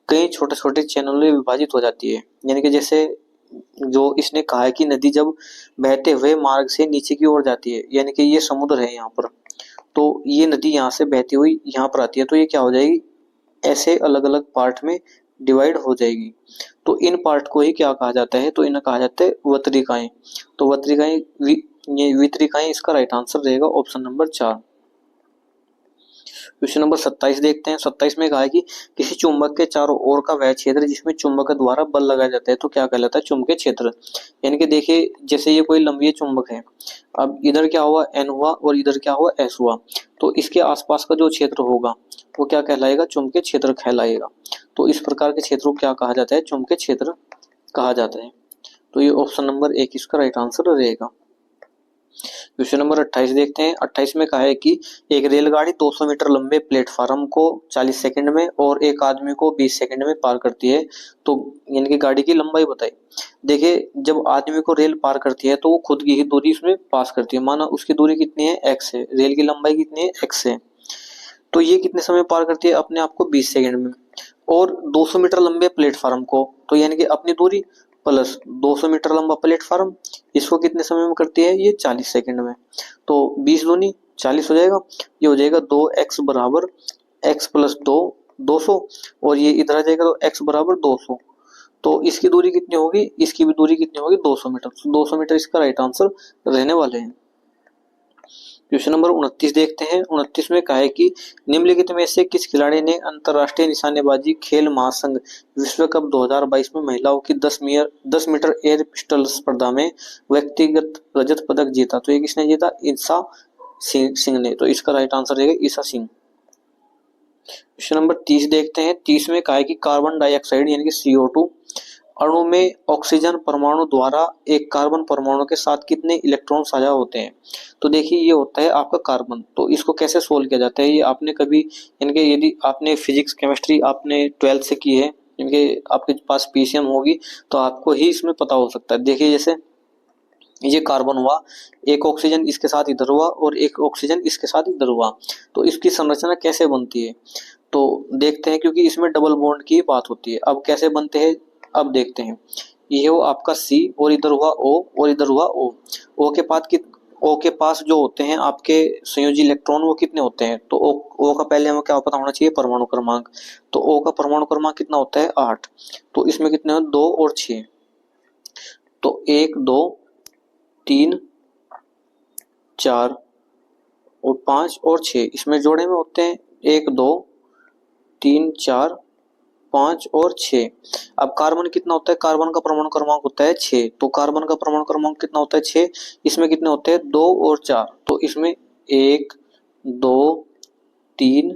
कई छोटे छोटे चैनलों में विभाजित हो जाती है। यानी कि जैसे जो इसने कहा है कि नदी जब बहते हुए मार्ग से नीचे की ओर जाती है, यानी कि ये समुद्र है यहाँ पर, तो ये नदी यहाँ से बहती हुई यहाँ पर आती है, तो ये क्या हो जाएगी, ऐसे अलग अलग पार्ट में डिवाइड हो जाएगी। तो इन पार्ट को ही क्या कहा जाता है, तो इन्हें कहा जाता है वत्रिकाएं। तो वत्रिकाएं, ये वितरिकाएं इसका राइट आंसर रहेगा ऑप्शन नंबर 4। क्वेश्चन नंबर 27 देखते हैं। 27 में कहा है कि किसी चुंबक के चारों ओर का वह क्षेत्र जिसमें चुंबक द्वारा बल लगाया जाता है, तो क्या कहलाता है, चुंबकीय क्षेत्र। यानी कि देखिए, जैसे ये कोई लंबी चुंबक है, अब इधर क्या हुआ, N हुआ और इधर क्या हुआ, S हुआ, तो इसके आसपास का जो क्षेत्र होगा वो क्या कहलाएगा, चुंबकीय क्षेत्र कहलाएगा। तो इस प्रकार के क्षेत्र को क्या कहा जाता है, चुंबकीय क्षेत्र कहा जाता है। तो ये ऑप्शन नंबर 1 इसका राइट आंसर रहेगा। क्वेश्चन नंबर 28 देखते हैं। 28 में कहा है कि एक रेलगाड़ी 200 मीटर लंबे प्लेटफार्म को 40 सेकंड में और एक आदमी को 20 सेकंड में पार करती है, तो यानी कि गाड़ी की लंबाई बताई। देखिए, जब आदमी को रेल पार करती है तो वो खुद की ही दूरी उसमें पास करती है, माना उसकी दूरी कितनी है, x है, रेल की लंबाई कितनी है, x है, तो ये कितने समय पार करती है अपने आप को, 20 सेकंड में। और 200 मीटर लंबे प्लेटफार्म को, तो यानी कि अपनी दूरी प्लस 200 मीटर लंबा प्लेटफार्म, इसको कितने समय में करती है, ये 40 सेकंड में। तो 20 दूनी 40 हो जाएगा, ये हो जाएगा 2x बराबर x प्लस 2 200, और ये इधर आ जाएगा तो x बराबर 200। तो इसकी दूरी कितनी होगी, इसकी भी दूरी कितनी होगी, 200 मीटर। 200 मीटर इसका राइट आंसर रहने वाले हैं। क्वेश्चन नंबर 29 देखते हैं। 29 में कहा है कि निम्नलिखित में से किस खिलाड़ी ने अंतरराष्ट्रीय निशानेबाजी खेल महासंघ विश्व कप 2022 में महिलाओं की 10 मीटर एयर पिस्टल स्पर्धा में व्यक्तिगत रजत पदक जीता, तो ये किसने जीता, ईसा सिंह ने। तो इसका राइट आंसर रहेगा ईसा सिंह। क्वेश्चन नंबर 30 देखते हैं। 30 में कहा है कि कार्बन डाइऑक्साइड यानी कि CO2 अणु में ऑक्सीजन परमाणु द्वारा एक कार्बन परमाणु के साथ कितने इलेक्ट्रॉन साझा होते हैं। तो देखिए, ये होता है आपका कार्बन। तो इसको कैसे सोल्व किया जाता है, ये आपने कभी, यानी कि यदि आपने फिजिक्स केमिस्ट्री आपने 12th से की है, यानी कि आपके पास PCM होगी, तो आपको ही इसमें पता हो सकता है। देखिए, जैसे ये कार्बन हुआ, एक ऑक्सीजन इसके साथ इधर हुआ और एक ऑक्सीजन इसके साथ इधर हुआ, तो इसकी संरचना कैसे बनती है, तो देखते हैं, क्योंकि इसमें डबल बॉन्ड की बात होती है। अब कैसे बनते हैं, अब देखते हैं। ये हो आपका C और इधर हुआ O और इधर हुआ O। O के पास जो होते हैं आपके संयोजी इलेक्ट्रॉन, वो कितने होते हैं, तो O का पहले हमें क्या पता होना चाहिए, परमाणु क्रमांक। तो O का परमाणु क्रमांक कितना होता है, 8। तो इसमें कितने हो, 2 और 6, तो 1 2 3 4 और 5 और 6 इसमें जोड़े में होते हैं, 1 2 3 4 5 और 6। अब कार्बन कितना होता है, कार्बन का परमाणु क्रमांक होता है 6, तो कार्बन का परमाणु क्रमांक कितना होता है, 6। इसमें कितने होते हैं, 2 और 4, तो इसमें 1 2 3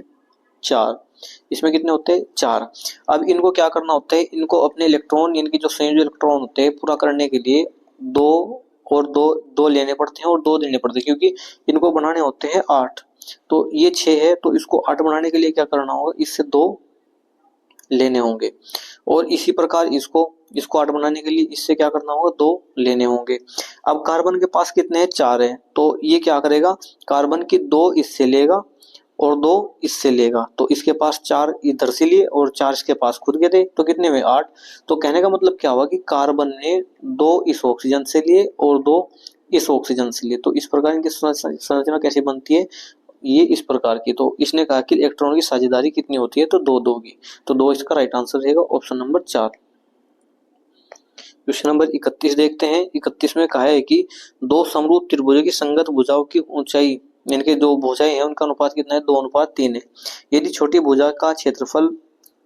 4। इसमें कितने होते हैं 4। अब इनको क्या करना होता है, इनको अपने इलेक्ट्रॉन यानी कि जो संयोजी इलेक्ट्रॉन होते हैं पूरा करने के लिए 2 और 2 2 लेने पड़ते हैं और 2 देने पड़ते हैं, क्योंकि इनको बनाने होते हैं 8। तो ये 6 है, तो इसको 8 बनाने के लिए क्या करना होगा, इससे 2 लेने होंगे। और इसी प्रकार इसको 8 बनाने के लिए इससे क्या करना होगा, 2 लेने होंगे। अब कार्बन के पास कितने हैं, 4 है, तो ये क्या करेगा, कार्बन की 2 इससे लेगा और 2 इससे लेगा, तो इसके पास 4 इधर से लिए और 4 इसके पास खुद के थे, तो कितने में 8। तो कहने का मतलब क्या हुआ कि कार्बन ने 2 इस ऑक्सीजन से लिए और 2 इस ऑक्सीजन से लिए। तो इस प्रकार इनकी संरचना कैसे बनती है, ये इस प्रकार की। तो इसने कहा कि इलेक्ट्रॉन की साझेदारी कितनी होती है, तो 2 की। तो 2 इसका राइट आंसर रहेगा ऑप्शन नंबर 4। क्वेश्चन नंबर 31 देखते हैं। 31 में कहा है कि 2 समरूप त्रिभुजों की संगत भुजाओं की ऊंचाई यानी कि जो भुजाएं हैं उनका अनुपात कितना है, 2:3 है। यदि छोटी भुजा का क्षेत्रफल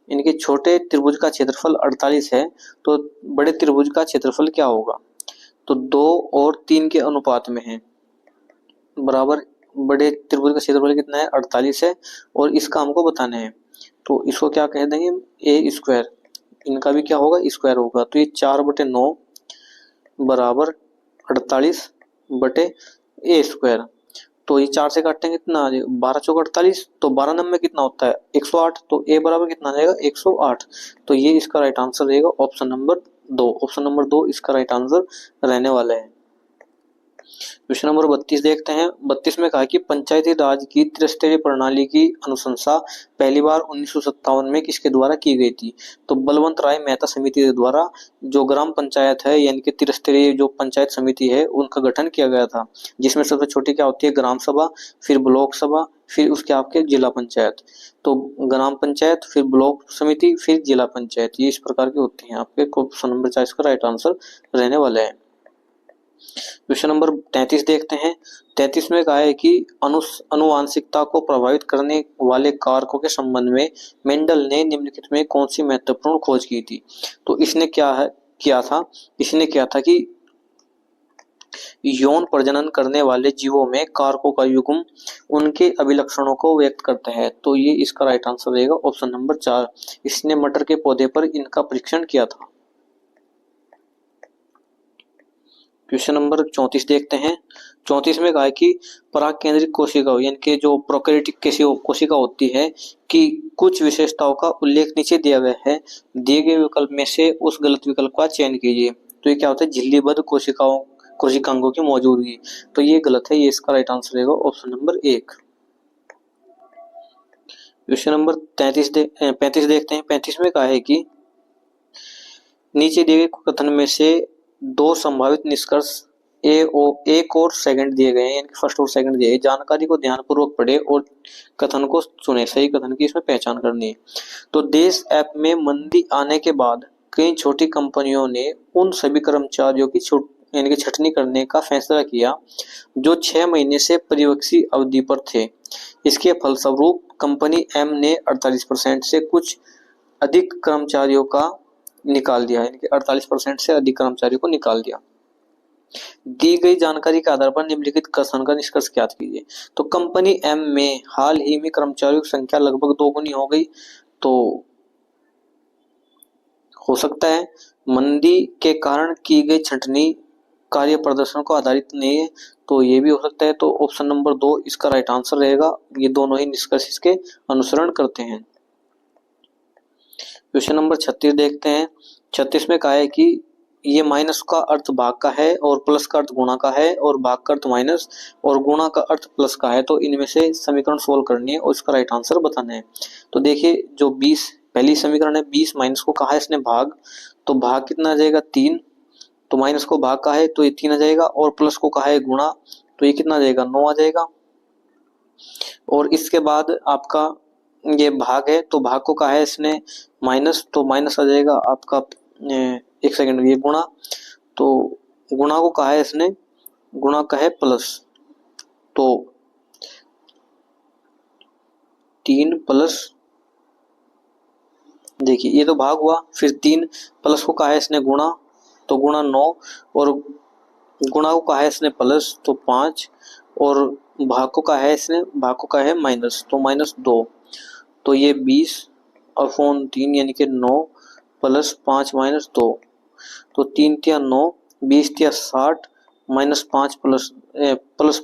यानी कि छोटे त्रिभुज का क्षेत्रफल 48 है, तो बड़े त्रिभुज का क्षेत्रफल क्या होगा, तो 2 और 3 के अनुपात में है, बराबर बड़े त्रिभुज का क्षेत्रफल कितना है, 48 है, और इसका हमको बताना है। तो इसको क्या कह देंगे, ए स्क्वायर, इनका भी क्या होगा, स्क्वायर होगा। तो ये 4/9 बराबर 48 बटे ए स्क्वायर। तो ये 4 से काटेंगे कितना आ जाएगा, 12 चौक 48, तो 12 नंबर में कितना होता है 108, तो ए बराबर कितना आ जाएगा 108। तो ये इसका राइट आंसर रहेगा ऑप्शन नंबर 2। ऑप्शन नंबर 2 इसका राइट आंसर रहने वाला है। क्वेश्चन नंबर 32 देखते हैं। 32 में कहा कि पंचायती राज की त्रिस्तरीय प्रणाली की अनुशंसा पहली बार 1957 में किसके द्वारा की गई थी, तो बलवंत राय मेहता समिति के द्वारा जो ग्राम पंचायत है यानी कि त्रिस्तरीय जो पंचायत समिति है उनका गठन किया गया था, जिसमें सबसे छोटी क्या होती है, ग्राम सभा, फिर ब्लॉक सभा, फिर उसके आपके जिला पंचायत। तो ग्राम पंचायत, फिर ब्लॉक समिति, फिर जिला पंचायत, ये इस प्रकार के होते हैं आपके। ऑप्शन नंबर 4 का राइट आंसर रहने वाला है। क्वेश्चन नंबर 33 देखते हैं। 33 में कहा है कि अनुवांशिकता को प्रभावित करने वाले कारकों के संबंध में मेंडल ने निम्नलिखित में कौन सी महत्वपूर्ण खोज की थी। तो इसने किया था कि यौन प्रजनन करने वाले जीवों में कारकों का युग्म उनके अभिलक्षणों को व्यक्त करता है। तो ये इसका राइट आंसर रहेगा ऑप्शन नंबर 4। इसने मटर के पौधे पर इनका परीक्षण किया था। क्वेश्चन नंबर 34 देखते हैं। 34 में कहा है कि पराग केंद्रित कोशिका यानी कि जो प्रोकैरियोटिक कोशिका होती है कि कुछ विशेषताओं का उल्लेख नीचे दिया गया है, दिए गए विकल्प में से उस गलत विकल्प का चयन कीजिए। तो ये क्या होता है, झिल्लीबद्ध कोशिकांगों की मौजूदगी। तो ये गलत है, ये इसका राइट आंसर रहेगा ऑप्शन नंबर 1। क्वेश्चन नंबर 35 देखते हैं। 35 में कहा है कि नीचे दिए गए कथन में से 2 संभावित निष्कर्ष एक और सेकंड दिए गए हैं, यानी कि फर्स्ट और सेकंड दिए गए। जानकारी को ध्यानपूर्वक पढ़े और कथन को चुने, सही कथन की इसमें पहचान करनी है। तो देश ऐप में मंदी आने के बाद कई छोटी कंपनियों ने उन सभी कर्मचारियों की यानी कि छटनी करने का फैसला किया जो 6 महीने से परिवक्सी अवधि पर थे। इसके फलस्वरूप कंपनी एम ने 48% से कुछ अधिक कर्मचारियों का निकाल दिया, यानी कि 48% से अधिक कर्मचारियों को निकाल दिया। दी गई जानकारी के आधार पर निम्नलिखित कथन का निष्कर्ष ज्ञात कीजिए। तो कंपनी एम में हाल ही में कर्मचारियों की संख्या लगभग 2 गुनी हो गई। तो हो सकता है मंदी के कारण की गई छंटनी कार्य प्रदर्शन को आधारित नहीं है, तो ये भी हो सकता है। तो ऑप्शन नंबर 2 इसका राइट आंसर रहेगा। ये दोनों ही निष्कर्ष इसके अनुसरण करते हैं। क्वेश्चन नंबर 36 देखते हैं। 36 में कहा है कि ये माइनस का अर्थ भाग का है और प्लस का अर्थ गुणा का है और भाग का अर्थ माइनस और गुणा का अर्थ प्लस का है। तो इनमें से समीकरण सोल्व करनी है और इसका राइट आंसर बताना है। तो देखिए जो 20 पहली समीकरण है, 20 माइनस को कहा है इसने भाग, तो भाग कितना आ जाएगा 3, तो माइनस को भाग का है तो ये 3 आ जाएगा, और प्लस को कहा है गुणा, तो ये कितना आ जाएगा 9 आ जाएगा। और इसके बाद आपका ये भाग है, तो भाग को कहा है इसने माइनस, तो माइनस आ जाएगा आपका, एक सेकंड, ये गुणा, तो गुणा को कहा है इसने, गुणा का है प्लस, तो 3 प्लस, देखिए ये तो भाग हुआ, फिर 3 प्लस को कहा है इसने गुणा, तो गुणा 9, और गुणा को कहा है इसने प्लस, तो 5, और भाग को कहा है इसने, भाग को कहा है माइनस, तो -2। तो ये 20/3 यानी कि 9 प्लस 5 माइनस 2, तो 3 तिया 9, 20 तिया 60 माइनस 5 प्लस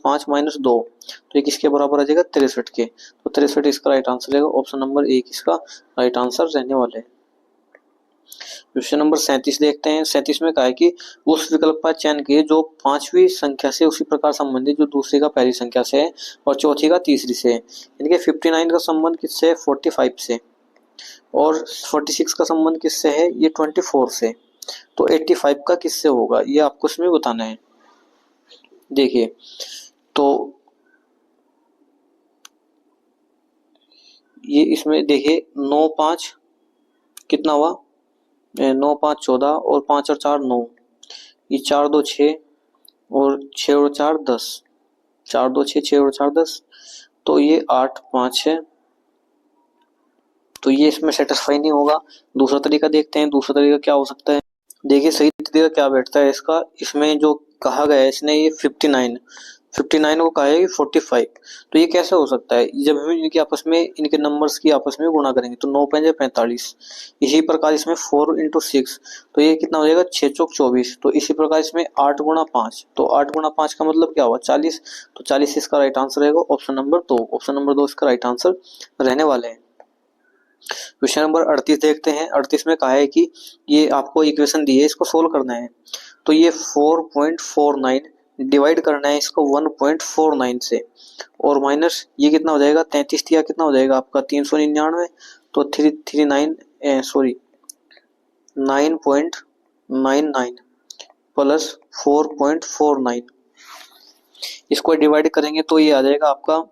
5 माइनस 2, तो ये किसके बराबर आ जाएगा 63 के। तो 63 इसका राइट आंसर रहेगा, ऑप्शन नंबर 1 इसका राइट आंसर रहने वाला है। क्वेश्चन नंबर 37 देखते हैं। 37 में कहा है कि उस विकल्प का चयन कीजिए जो पांचवी संख्या से उसी प्रकार संबंधित जो दूसरी का पहली संख्या से है और चौथी का तीसरी से है। यानी कि 59 का संबंध किससे है 45 से, और 46 का संबंध किससे है ये 24 से, तो 85 का किससे होगा ये आपको इसमें बताना है। देखिए तो ये इसमें देखिए 9 5 कितना हुआ 9 5 14 और 5 और 4 9, ये 4 2 6 और 6 और 4 10, 4 2 6 6 और 4 10, तो ये 8 5 है, तो ये इसमें सेटिस्फाई नहीं होगा। दूसरा तरीका देखते हैं, दूसरा तरीका क्या हो सकता है। देखिए सही तरीका क्या बैठता है इसका, इसमें जो कहा गया है इसने ये 59 को कहा है कि 45, तो ये कैसे हो सकता है जब हम इनके आपस में इनके नंबर्स की आपस में गुणा करेंगे तो 9 5 45, इसी प्रकार इसमें 4 × 6, तो ये कितना हो जाएगा 6 चौक 24, तो इसी प्रकार इसमें 8 × 5, तो 8 × 5 का मतलब क्या हुआ 40, तो 40 इसका राइट आंसर रहेगा, ऑप्शन नंबर 2, ऑप्शन नंबर 2 इसका राइट आंसर रहने वाले हैं। क्वेश्चन नंबर 38 देखते हैं। 38 में कहा है कि ये आपको इक्वेशन दी है, इसको सोल्व करना है, तो ये 4.49 डिवाइड करना है इसको 1.49 से, और माइनस ये कितना हो जाएगा 33 या कितना हो जाएगा आपका 399, तो 9.99 प्लस 4.49, इसको डिवाइड करेंगे तो ये आ जाएगा आपका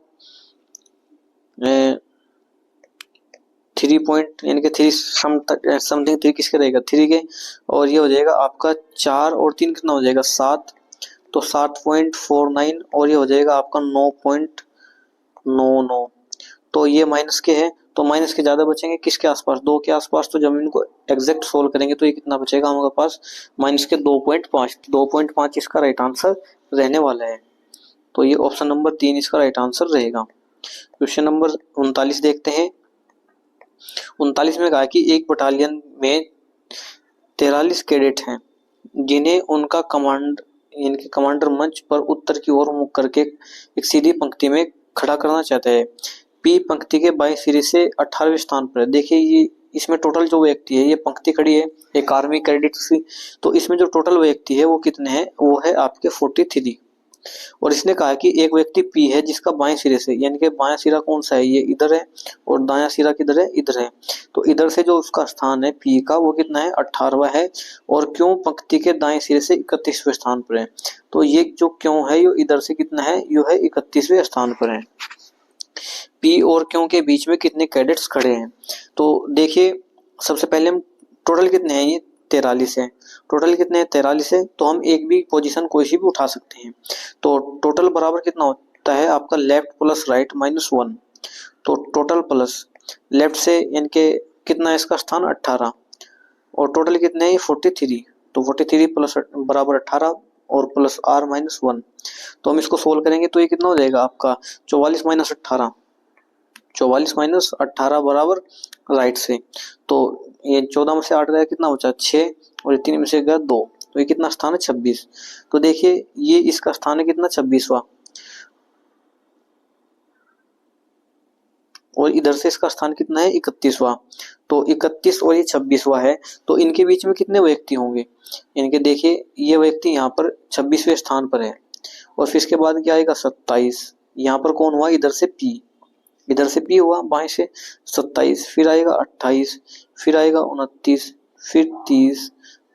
3 पॉइंट यानी कि 3 समथिंग 3 किसके रहेगा 3 के, और ये हो जाएगा आपका 4 और 3 कितना हो जाएगा 7, तो 7.49, और ये हो जाएगा आपका 9.99, तो ये माइनस के है, तो माइनस के ज्यादा बचेंगे किसके आसपास 2 के आसपास, तो जब इनको एग्जैक्ट सोल्व करेंगे तो ये कितना बचेगा हमारे पास माइनस के 2.5, 2.5 इसका राइट आंसर रहने वाला है, तो ये ऑप्शन नंबर 3 इसका राइट आंसर रहेगा। क्वेश्चन नंबर 39 देखते हैं। 39 में कहा कि एक बटालियन में 43 कैडेट हैं जिन्हें उनका कमांडर मंच पर उत्तर की ओर मुख करके एक सीधी पंक्ति में खड़ा करना चाहता है। पी पंक्ति के बाएं सिरे से 18वें स्थान पर है। देखिए ये इसमें टोटल जो व्यक्ति है, ये पंक्ति खड़ी है एक आर्मी कैडेट की, तो इसमें जो टोटल व्यक्ति है वो कितने हैं, वो है आपके 43, और इसने कहा कि एक व्यक्ति पी है जिसका बाएं सिरे से, यानी कि बायां सिरा कौन सा है ये इधर है, और दायां सिरा किधर है इधर है, तो इधर से जो उसका स्थान है पी का वो कितना है 18वां है, और क्यों पंक्ति के दाएं सिरे से 31वें स्थान पर है, तो ये जो क्यों है ये इधर से कितना है ये है 31वें स्थान पर है। पी और क्यों के बीच में कितने कैडेट्स खड़े हैं, तो देखिए सबसे पहले हम टोटल कितने हैं ये 43 है, टोटल कितने हैं 43 है, तो हम एक भी पोजीशन कोई सी भी उठा सकते हैं, तो टोटल बराबर कितना होता है आपका लेफ्ट प्लस राइट -1, तो टोटल प्लस लेफ्ट से यानी कि कितना है इसका स्थान 18, और टोटल कितने हैं 43, तो 43 प्लस बराबर 18 और प्लस r -1, तो हम इसको सोल्व करेंगे तो ये कितना हो जाएगा आपका 44 - 18, 44 - 18 बराबर राइट से, तो ये 14 में से 8 गया कितना बचा 6, और 3 में से गया 2, तो ये कितना स्थान है 26, तो देखिए ये इसका स्थान है कितना 26वां, और इधर से इसका स्थान कितना है 31वां, तो 31 और ये 26वां है, तो इनके बीच में कितने व्यक्ति होंगे, इनके देखिए ये व्यक्ति यहाँ पर 26वें स्थान पर है, और फिर इसके बाद क्या आएगा 27, यहाँ पर कौन हुआ इधर से पी, इधर से पी हुआ बाएं से 27, फिर आएगा 28, फिर आएगा 29, फिर 30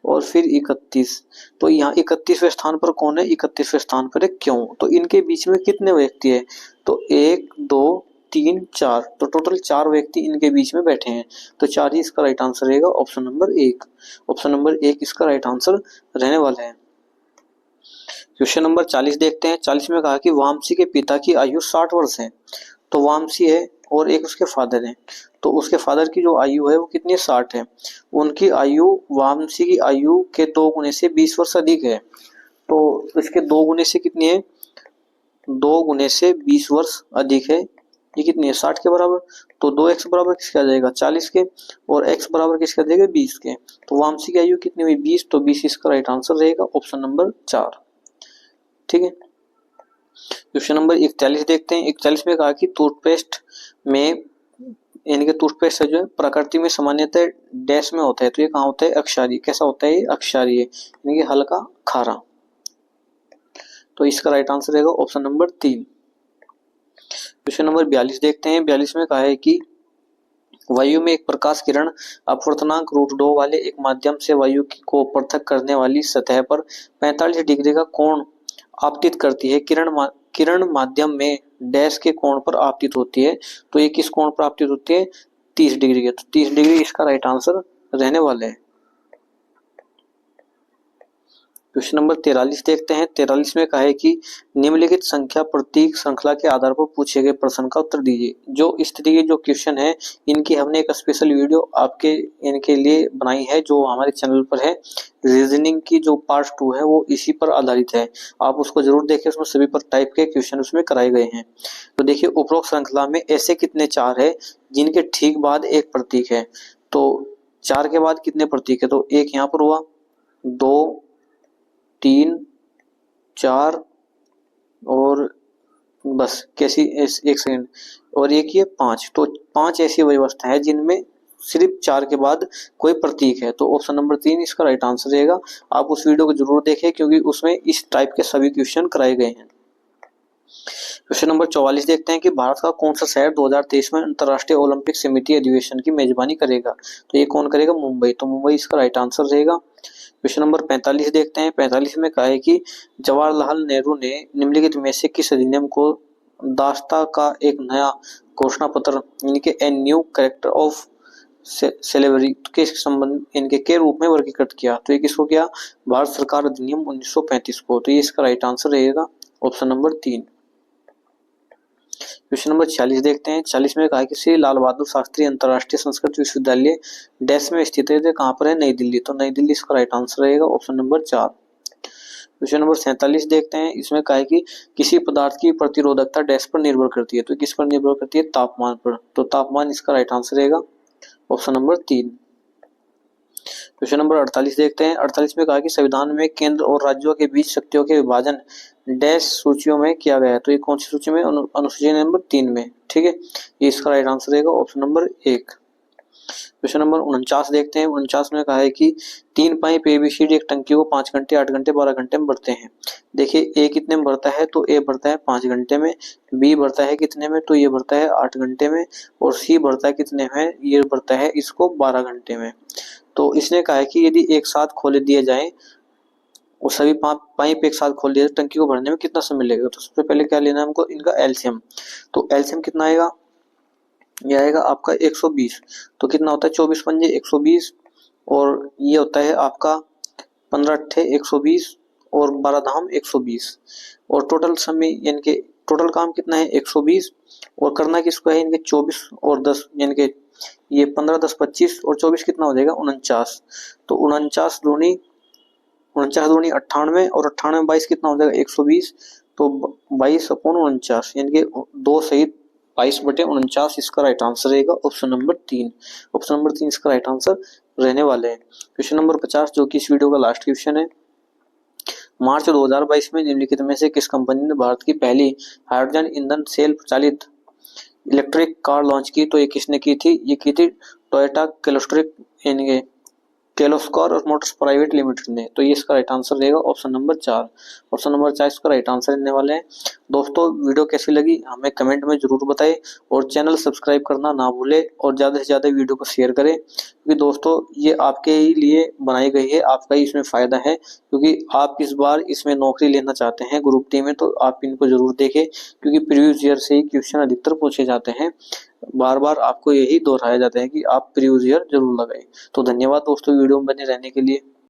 और फिर 31, तो यहाँ 31वें स्थान पर कौन है 31वें स्थान पर है क्यों, तो इनके बीच में कितने व्यक्ति है, तो 1 2 3 4, तो टोटल 4 व्यक्ति इनके बीच में बैठे हैं, तो 4 ही इसका राइट आंसर रहेगा, ऑप्शन नंबर 1, ऑप्शन नंबर 1 इसका राइट आंसर रहने वाला है। क्वेश्चन नंबर 40 देखते हैं। 40 में कहा कि वामसी के पिता की आयु 60 वर्ष है, तो वामसी है और एक उसके फादर है, तो उसके फादर की जो आयु है वो कितनी 60 है, उनकी आयु वामसी की आयु के 2 गुने से 20 वर्ष अधिक है, तो इसके 2 गुने से कितनी है 2 गुने से 20 वर्ष अधिक है, ये कितनी है 60 के बराबर, तो 2x बराबर किसके आ जाएगा 40 के, और x बराबर किसके आ जाएगा 20 के। तो वामसी की आयु कितनी हुई 20, तो 20 इसका राइट आंसर रहेगा ऑप्शन नंबर 4। ठीक है, क्वेश्चन नंबर 41 देखते हैं। 41 में कहा कि टूथपेस्ट में यानी कि टूथपेस्ट जो है प्रकृति में सामान्यतः डैश में होता है, तो ये कहाँ होता है अक्षारीय। कैसा होता है ये अक्षारीय, यानी कि हल्का खारा। तो इसका राइट आंसर रहेगा ऑप्शन नंबर 3। क्वेश्चन नंबर 42 देखते हैं। 42 में कहा है कि वायु में एक प्रकाश किरण अपवर्तनांक √2 वाले एक माध्यम से वायु को पृथक करने वाली सतह पर 45 डिग्री का कोण आपतित करती है। किरण माध्यम में डैश के कोण पर आपतित होती है, तो ये किस कोण पर आपतित होती है 30 डिग्री के, तो 30 डिग्री इसका राइट आंसर रहने वाला है। क्वेश्चन नंबर 43 देखते हैं। 43 में कहा है कि निम्नलिखित संख्या प्रतीक श्रृंखला के आधार पर पूछे गए प्रश्न का उत्तर दीजिए। जो इस तरह के जो क्वेश्चन है इनकी हमने एक स्पेशल वीडियो आपके इनके लिए बनाई है जो हमारे चैनल पर है। रीजनिंग की जो पार्ट 2 है वो इसी पर आधारित है, आप उसको जरूर देखें, उसमें सभी पर टाइप के क्वेश्चन उसमें कराए गए हैं। तो देखिए उपरोक्त श्रृंखला में ऐसे कितने चार है जिनके ठीक बाद एक प्रतीक है, तो 4 के बाद कितने प्रतीक है, तो एक यहाँ पर हुआ, 2 3 4 और बस कैसी एक सेकंड, और एक ये 5, तो 5 ऐसी व्यवस्था है जिनमें सिर्फ 4 के बाद कोई प्रतीक है, तो ऑप्शन नंबर 3 इसका राइट आंसर रहेगा। आप उस वीडियो को जरूर देखें क्योंकि उसमें इस टाइप के सभी क्वेश्चन कराए गए हैं। क्वेश्चन नंबर 44 देखते हैं कि भारत का कौन सा शहर 2023 में अंतर्राष्ट्रीय ओलंपिक समिति अधिवेशन की मेजबानी करेगा, तो ये कौन करेगा मुंबई, तो मुंबई इसका राइट आंसर रहेगा। क्वेश्चन नंबर 45 देखते हैं। 45 में कहा है कि जवाहरलाल नेहरू ने निम्नलिखित में से किस अधिनियम को दास्ता का एक नया घोषणा पत्र यानी कि a new character of salivary के संबंध इनके के रूप में वर्गीकृत किया, तो ये किसको किया भारत सरकार अधिनियम 1935 को, तो ये इसका राइट आंसर रहेगा ऑप्शन नंबर 3। क्वेश्चन नंबर 46 देखते हैं। 46 में कहा है कि श्री लाल बहादुर शास्त्री अंतर्राष्ट्रीय संस्कृत विश्वविद्यालय डैश में स्थित है, कहाँ पर है नई दिल्ली, तो नई दिल्ली इसका राइट आंसर रहेगा ऑप्शन नंबर 4। क्वेश्चन नंबर 47 देखते हैं। इसमें कहा है कि किसी पदार्थ की प्रतिरोधकता डैश पर निर्भर करती है, तो किस पर निर्भर करती है तापमान पर, तो तापमान इसका राइट आंसर रहेगा ऑप्शन नंबर 3। क्वेश्चन नंबर 48 देखते हैं। 48 में कहा कि संविधान में केंद्र और राज्यों के बीच शक्तियों के विभाजन डैश सूचियों में किया गया है, तो ये कौन सी सूची में अनुसूची नंबर 3 में। ठीक है, ये इसका राइट आंसर रहेगा ऑप्शन नंबर 1। क्वेश्चन नंबर 49 देखते हैं। 49 में कहा है कि 3 पाइप एबीसीडी एक टंकी को 5 घंटे 8 घंटे 12 घंटे में भरते हैं। देखिए ए कितने में भरता है, तो ए भरता है 5 घंटे में, बी भरता है कितने में, तो ये भरता है 8 घंटे में, और सी भरता है कितने में, ये भरता है इसको 12 घंटे में। तो इसने कहा है कि यदि एक साथ खोल दिए जाएं और सभी पाइप एक साथ खोल दिए टंकी को भरने में कितना समय लगेगा, तो सबसे पहले क्या लेना है हमको इनका एलसीएम, तो एलसीएम कितना आएगा, ये आएगा आपका 120, तो कितना होता है 24 पंजे 120, और ये होता है आपका 15 अट्ठे 120 और 12 धाम 120, और टोटल समय यानी कि टोटल काम कितना है 120, और करना किसको है इनके 24 और 10 यानी कि ये 15 10 25 और 24 कितना हो जाएगा 49, तो 49 दूनी 98 और 98 22 कितना हो जाएगा 120, तो 22/49 यानी कि 2 सहित 22/49 इसका राइट आंसर रहेगा ऑप्शन नंबर 3। ऑप्शन नंबर 3 इसका राइट आंसर रहने वाले हैं। क्वेश्चन नंबर 50 जो कि इस वीडियो का लास्ट क्वेश्चन है। मार्च 2022 में निम्नलिखित में से किस कंपनी ने भारत की पहली हाइड्रोजन ईंधन सेल चालित इलेक्ट्रिक कार लॉन्च की, तो ये किसने की थी, ये की थी टोयोटा केलोस्कोर और मोटर्स प्राइवेट लिमिटेड ने, तो ये इसका राइट आंसर रहेगा ऑप्शन नंबर 4। ऑप्शन नंबर 4 इसका राइट आंसर रहने वाले हैं। दोस्तों वीडियो कैसी लगी हमें कमेंट में जरूर बताएं, और चैनल सब्सक्राइब करना ना भूलें, और ज़्यादा से ज़्यादा वीडियो को शेयर करें, क्योंकि दोस्तों ये आपके ही लिए बनाई गई है, आपका ही इसमें फ़ायदा है, क्योंकि आप इस बार इसमें नौकरी लेना चाहते हैं ग्रुप डी में, तो आप इनको जरूर देखें, क्योंकि प्रीवियस ईयर से ही क्वेश्चन अधिकतर पूछे जाते हैं, बार बार आपको यही दोहराया जाता है कि आप प्रीवियस ईयर जरूर लगाएं। तो धन्यवाद दोस्तों वीडियो में बने रहने के लिए।